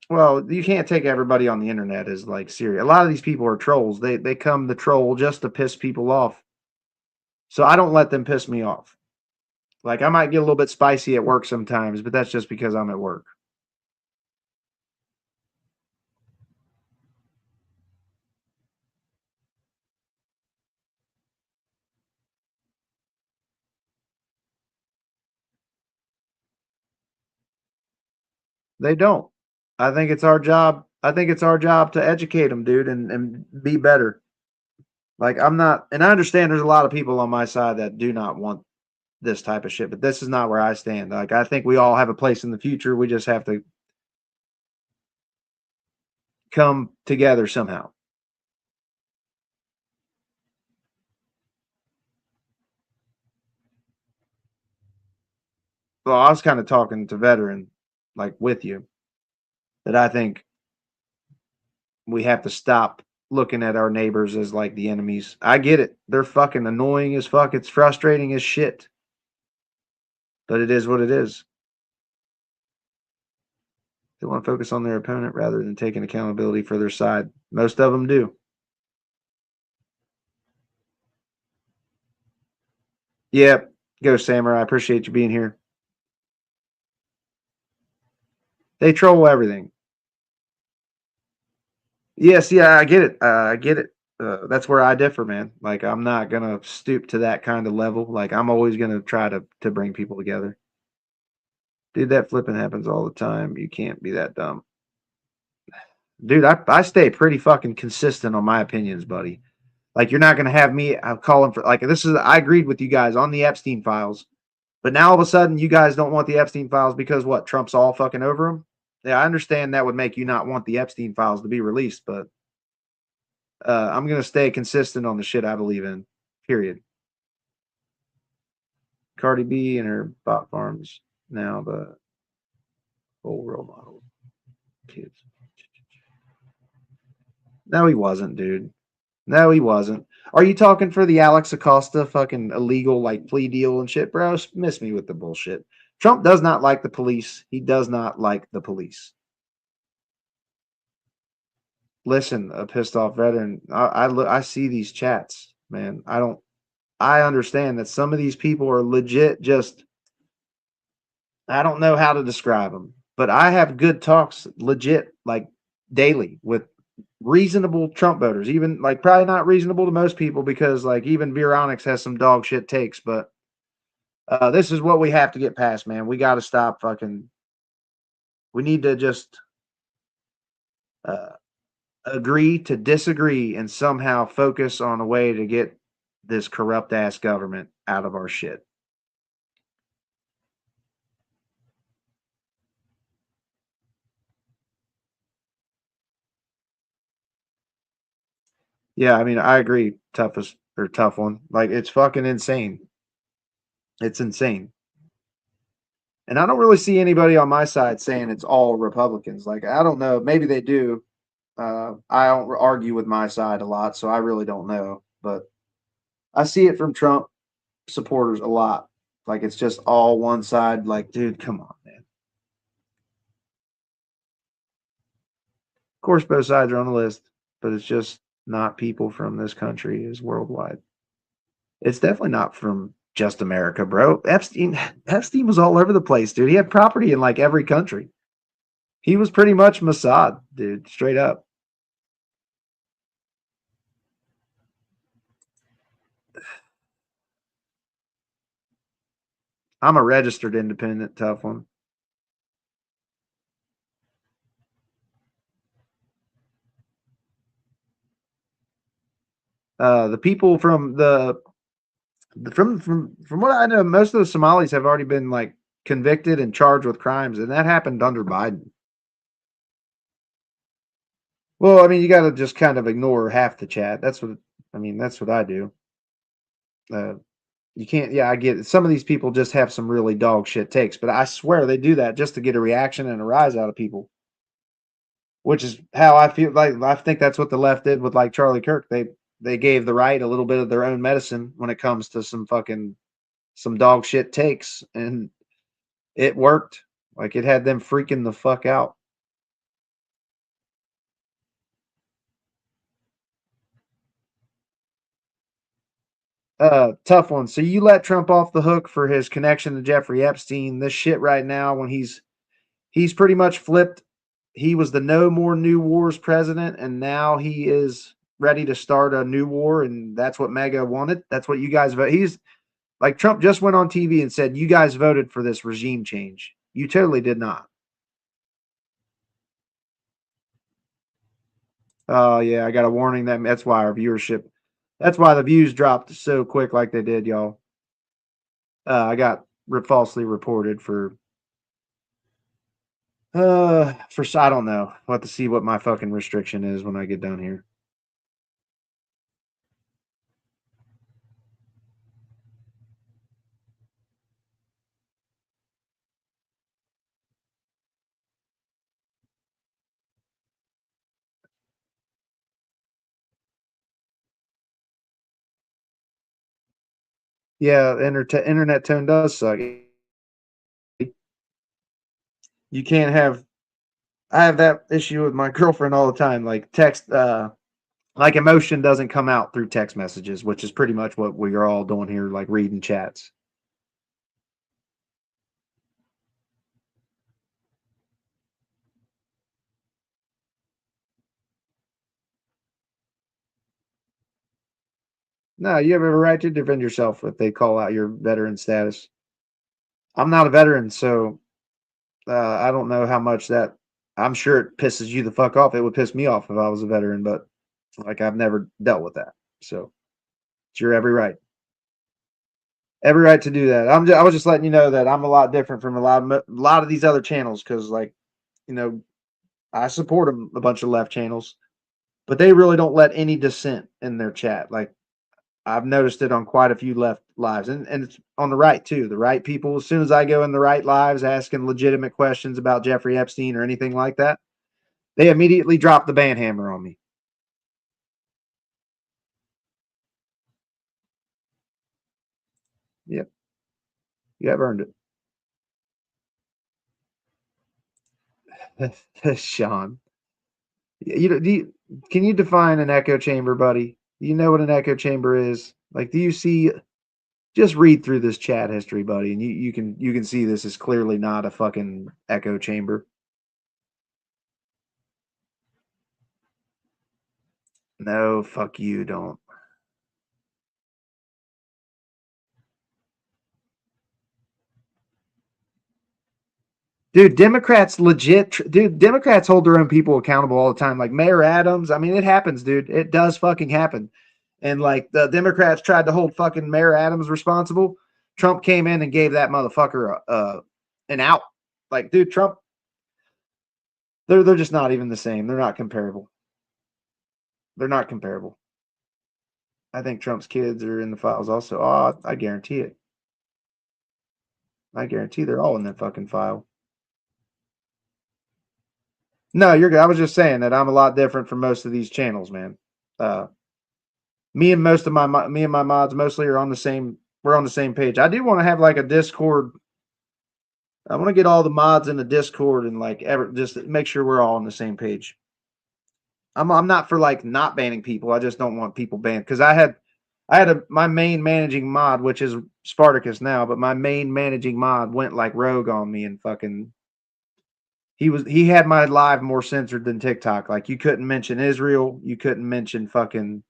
Well, you can't take everybody on the internet as like serious. A lot of these people are trolls. They come to troll just to piss people off. So I don't let them piss me off. Like, I might get a little bit spicy at work sometimes, but that's just because I'm at work. They don't. I think it's our job. I think it's our job to educate them, dude, and be better. Like, I'm not, and I understand there's a lot of people on my side that do not want this type of shit, but this is not where I stand. Like, I think we all have a place in the future. We just have to come together somehow. Well, I was kind of talking to veteran, like with you, that I think we have to stop looking at our neighbors as like the enemies. I get it. They're fucking annoying as fuck. It's frustrating as shit. But it is what it is. They want to focus on their opponent rather than taking accountability for their side. Most of them do. Yep. Go Samurai. I appreciate you being here. They troll everything. Yes, yeah, I get it. I get it. That's where I differ, man. Like, I'm not gonna stoop to that kind of level. Like, I'm always gonna try to bring people together. Dude, that flipping happens all the time. You can't be that dumb. Dude, I stay pretty fucking consistent on my opinions, buddy. Like, you're not gonna have me calling for like this is I agreed with you guys on the Epstein files, but now all of a sudden you guys don't want the Epstein files because what? Trump's all fucking over them. Yeah, I understand that would make you not want the Epstein files to be released, but I'm gonna stay consistent on the shit I believe in. Period. Cardi B and her bot farms now the whole role model kids. No, he wasn't, dude. No, he wasn't. Are you talking for the Alex Acosta fucking illegal like plea deal and shit, bro? Miss me with the bullshit. Trump does not like the police. He does not like the police. Listen, a pissed off veteran. I see these chats, man. I understand that some of these people are legit just, I don't know how to describe them, but I have good talks legit like daily with reasonable Trump voters, even like probably not reasonable to most people because like even Veronix has some dog shit takes, but this is what we have to get past, man. We got to stop fucking, we need to just agree to disagree and somehow focus on a way to get this corrupt ass government out of our shit. Yeah, I mean, I agree. Tough one. Like, it's fucking insane. It's insane. And I don't really see anybody on my side saying it's all Republicans. Like, I don't know. Maybe they do. I don't argue with my side a lot, so I really don't know. But I see it from Trump supporters a lot. Like, it's just all one side. Like, dude, come on, man. Of course, both sides are on the list, but it's just not people from this country. It's worldwide. It's definitely not from just America, bro. Epstein was all over the place, dude. He had property in like every country. He was pretty much Mossad, dude, straight up. I'm a registered independent, tough one. The people from from what I know, most of the Somalis have already been like convicted and charged with crimes, and that happened under Biden. Well, I mean, you got to just kind of ignore half the chat. That's what I do. You can't. Yeah, I get it. Some of these people just have some really dog shit takes, but I swear they do that just to get a reaction and a rise out of people. Which is how I feel. Like I think that's what the left did with like Charlie Kirk. They gave the right a little bit of their own medicine when it comes to some dog shit takes, and it worked. Like it had them freaking the fuck out. Tough one. So you let Trump off the hook for his connection to Jeffrey Epstein. This shit right now, when he's pretty much flipped. He was the no more new wars president, and now he is ready to start a new war, and that's what MAGA wanted. That's what you guys vote. He's like Trump just went on TV and said, "You guys voted for this regime change. You totally did not." Oh yeah, I got a warning. That's why our viewership. That's why the views dropped so quick, like they did, y'all. I got falsely reported for I don't know. We'll have to see what my fucking restriction is when I get down here. Yeah, internet tone does suck. You can't have. I have that issue with my girlfriend all the time. Like text, like emotion doesn't come out through text messages, which is pretty much what we are all doing here, like reading chats. No, you have every right to defend yourself if they call out your veteran status. I'm not a veteran, so I don't know how much that. I'm sure it pisses you the fuck off. It would piss me off if I was a veteran, but like I've never dealt with that, so it's your every right. Every right to do that. I was just letting you know that I'm a lot different from a lot of these other channels because, like, you know, I support a bunch of left channels, but they really don't let any dissent in their chat. Like I've noticed it on quite a few left lives, and it's on the right too. The right people, as soon as I go in the right lives asking legitimate questions about Jeffrey Epstein or anything like that, they immediately drop the ban hammer on me. Yep. You have earned it. Sean. Can you define an echo chamber, buddy? Do you know what an echo chamber is? Like, do you see? Just read through this chat history, buddy, and you can see this is clearly not a fucking echo chamber. No, fuck you, don't. Dude, Democrats legit. Dude, Democrats hold their own people accountable all the time. Like Mayor Adams. I mean, it happens, dude. It does fucking happen. And like the Democrats tried to hold fucking Mayor Adams responsible. Trump came in and gave that motherfucker an out. Like, dude, Trump. They're just not even the same. They're not comparable. They're not comparable. I think Trump's kids are in the files also. Oh, I guarantee it. I guarantee they're all in that fucking file. No, you're good. I was just saying that I'm a lot different from most of these channels, man. Me and my mods mostly are on the same. We're on the same page. I do want to have like a Discord. I want to get all the mods in the Discord and like just make sure we're all on the same page. I'm not for like not banning people. I just don't want people banned because I had my main managing mod, which is Spartacus now, but my main managing mod went like rogue on me and fucking. He had my live more censored than TikTok. Like you couldn't mention Israel, you couldn't mention fucking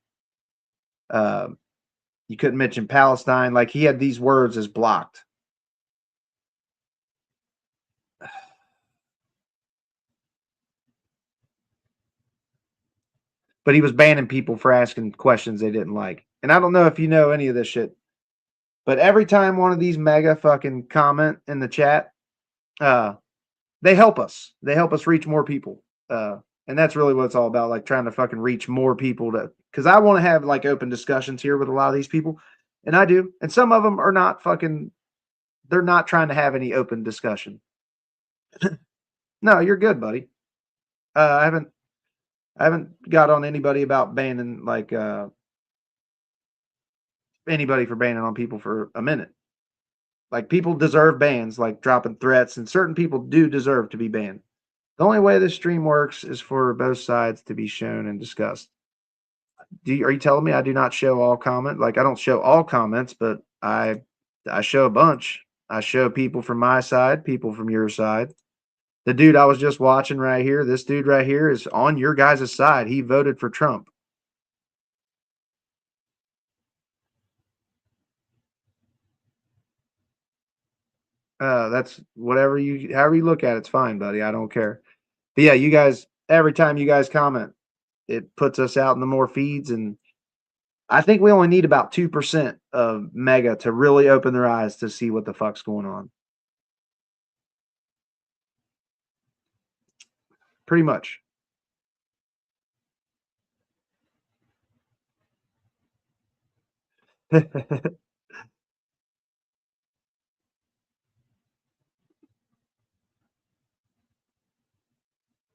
you couldn't mention Palestine. Like he had these words as blocked. But he was banning people for asking questions they didn't like. And I don't know if you know any of this shit, But every time one of these mega fucking comment in the chat, they help us. They help us reach more people. And that's really what it's all about, like trying to fucking reach more people because I want to have like open discussions here with a lot of these people. And I do. And some of them are not fucking, they're not trying to have any open discussion. No, you're good, buddy. I haven't got on anybody about banning like anybody for banning on people for a minute. Like people deserve bans, like dropping threats, and certain people do deserve to be banned. The only way this stream works is for both sides to be shown and discussed. Are you telling me I do not show all comment? Like I don't show all comments, but I show a bunch. I show people from my side, people from your side. The dude I was just watching right here, this dude right here is on your guys' side. He voted for Trump. That's however you look at it, it's fine, buddy. I don't care. But yeah, you guys, every time you guys comment, it puts us out in the more feeds. And I think we only need about 2% of mega to really open their eyes to see what the fuck's going on. Pretty much.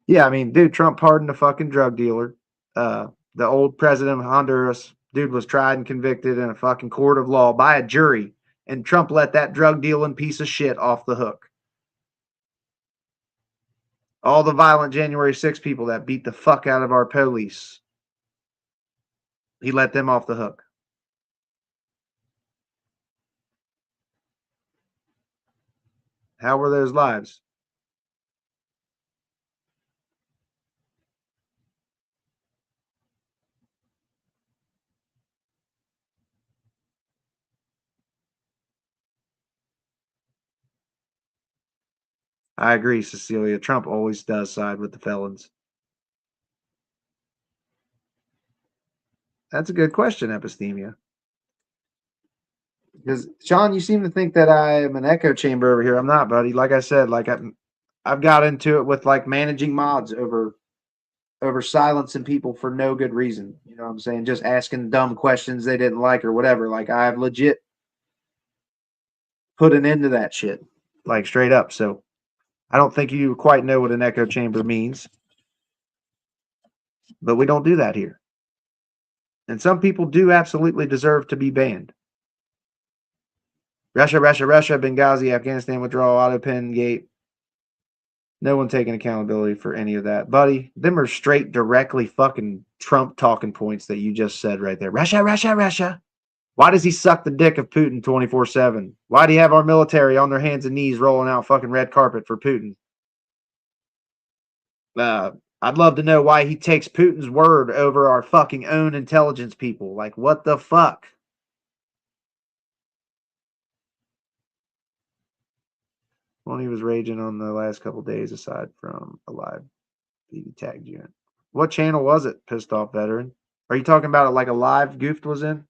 Yeah, I mean, dude, Trump pardoned a fucking drug dealer. The old president of Honduras, dude, was tried and convicted in a fucking court of law by a jury, and Trump let that drug dealing piece of shit off the hook. All the violent January 6 people that beat the fuck out of our police, he let them off the hook. How were those lives? I agree, Cecilia. Trump always does side with the felons. That's a good question, Epistemia. Because Sean, you seem to think that I am an echo chamber over here. I'm not, buddy. Like I said, like I've got into it with like managing mods over silencing people for no good reason. You know what I'm saying? Just asking dumb questions they didn't like or whatever. Like I've legit put an end to that shit, like straight up. So I don't think you quite know what an echo chamber means, but we don't do that here. And some people do absolutely deserve to be banned. Russia, Benghazi, Afghanistan withdrawal, auto pen gate. No one taking accountability for any of that. Buddy, them are straight, directly fucking Trump talking points that you just said right there. Russia. Why does he suck the dick of Putin 24/7? Why do you have our military on their hands and knees rolling out fucking red carpet for Putin? I'd love to know why he takes Putin's word over our fucking own intelligence people. Like, what the fuck? Well, he was raging on the last couple days aside from a live he tagged you in. What channel was it, Pissed Off Veteran? Are you talking about it like a live Goofed was in?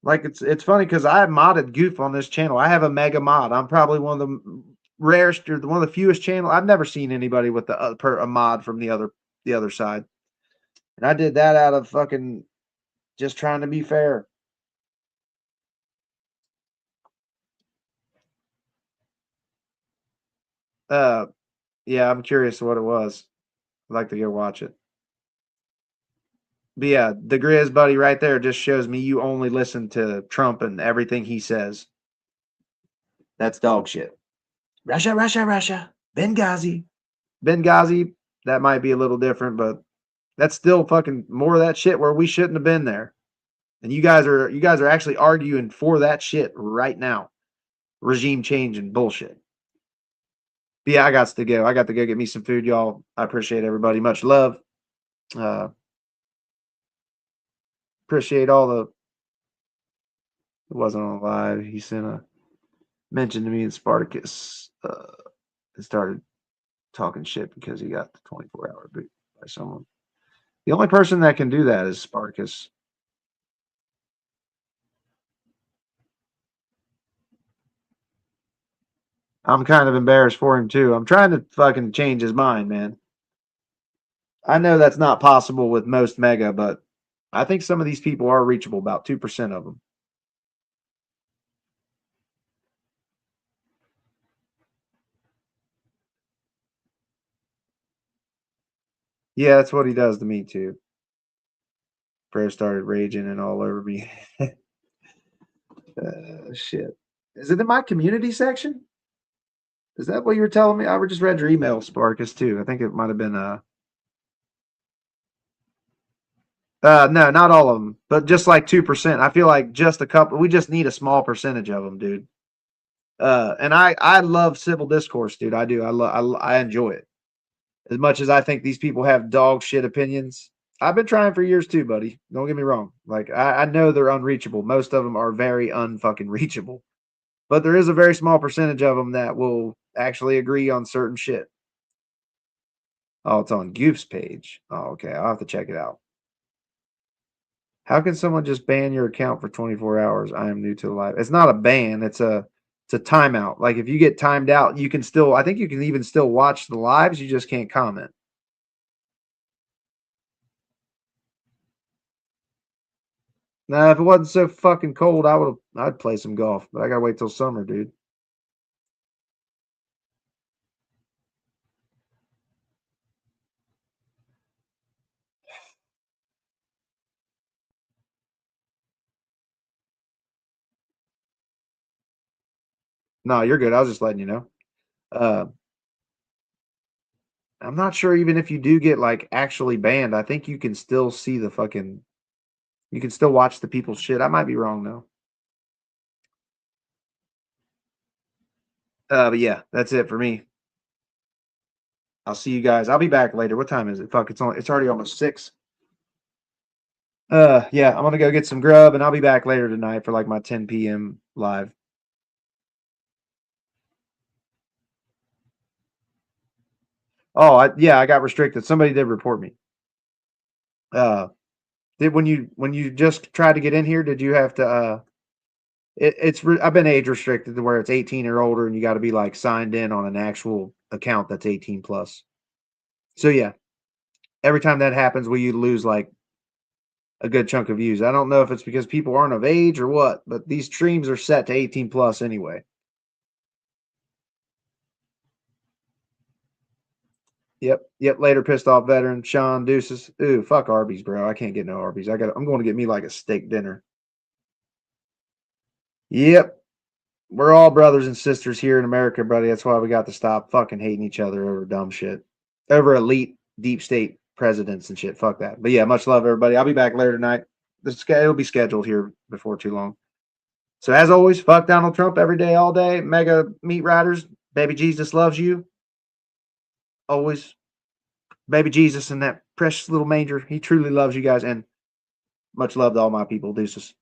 Like it's funny because I have modded Goof on this channel. I have a mega mod. I'm probably one of the rarest or one of the fewest channel. I've never seen anybody with a mod from the other side. And I did that out of fucking just trying to be fair. Yeah, I'm curious what it was. I'd like to go watch it. But yeah, the Grizz buddy right there just shows me you only listen to Trump and everything he says. That's dog shit. Russia. Benghazi, that might be a little different, but that's still fucking more of that shit where we shouldn't have been there. And you guys are actually arguing for that shit right now. Regime change and bullshit. But yeah, I got to go. I got to go get me some food, y'all. I appreciate everybody. Much love. Appreciate all the. It wasn't on live. He sent a mention to me in Spartacus. And started talking shit because he got the 24-hour boot by someone. The only person that can do that is Spartacus. I'm kind of embarrassed for him too. I'm trying to fucking change his mind, man. I know that's not possible with most mega, but I think some of these people are reachable, about 2% of them. Yeah, that's what he does to me too. Bro started raging and all over me. Shit. Is it in my community section? Is that what you were telling me? I just read your email, Sparkus, too. I think it might have been no, not all of them, but just like 2%. I feel like just a couple. We just need a small percentage of them, dude. And I love civil discourse, dude. I do. I enjoy it as much as I think these people have dog shit opinions. I've been trying for years too, buddy. Don't get me wrong. Like I know they're unreachable. Most of them are very unfucking reachable, but there is a very small percentage of them that will actually agree on certain shit. Oh, it's on Goof's page. Oh, okay. I'll have to check it out. How can someone just ban your account for 24 hours? I am new to the live. It's not a ban. It's a timeout. Like if you get timed out, you can still, I think you can even still watch the lives. You just can't comment. Now, if it wasn't so fucking cold, I'd play some golf, but I gotta wait till summer, dude. No, you're good. I was just letting you know. I'm not sure even if you do get like actually banned, I think you can still see the fucking, you can still watch the people's shit. I might be wrong though. But yeah, that's it for me. I'll see you guys. I'll be back later. What time is it? Fuck, it's already almost 6. Yeah, I'm gonna go get some grub and I'll be back later tonight for like my 10 p.m. live. Oh, yeah, I got restricted. Somebody did report me. When you just tried to get in here, did you have to I've been age restricted to where it's 18 or older and you got to be like signed in on an actual account that's 18 plus. So yeah, every time that happens, you lose like a good chunk of views. I don't know if it's because people aren't of age or what, but these streams are set to 18 plus anyway. Yep. Later, pissed off veteran Sean Deuces. Ooh, fuck Arby's, bro. I can't get no Arby's. I'm going to get me like a steak dinner. Yep. We're all brothers and sisters here in America, buddy. That's why we got to stop fucking hating each other over dumb shit, over elite deep state presidents and shit. Fuck that. But yeah, much love, everybody. I'll be back later tonight. It'll be scheduled here before too long. So as always, fuck Donald Trump every day, all day. Mega meat riders. Baby Jesus loves you. Always. Baby Jesus in that precious little manger. He truly loves you guys. And much love to all my people. Deuces.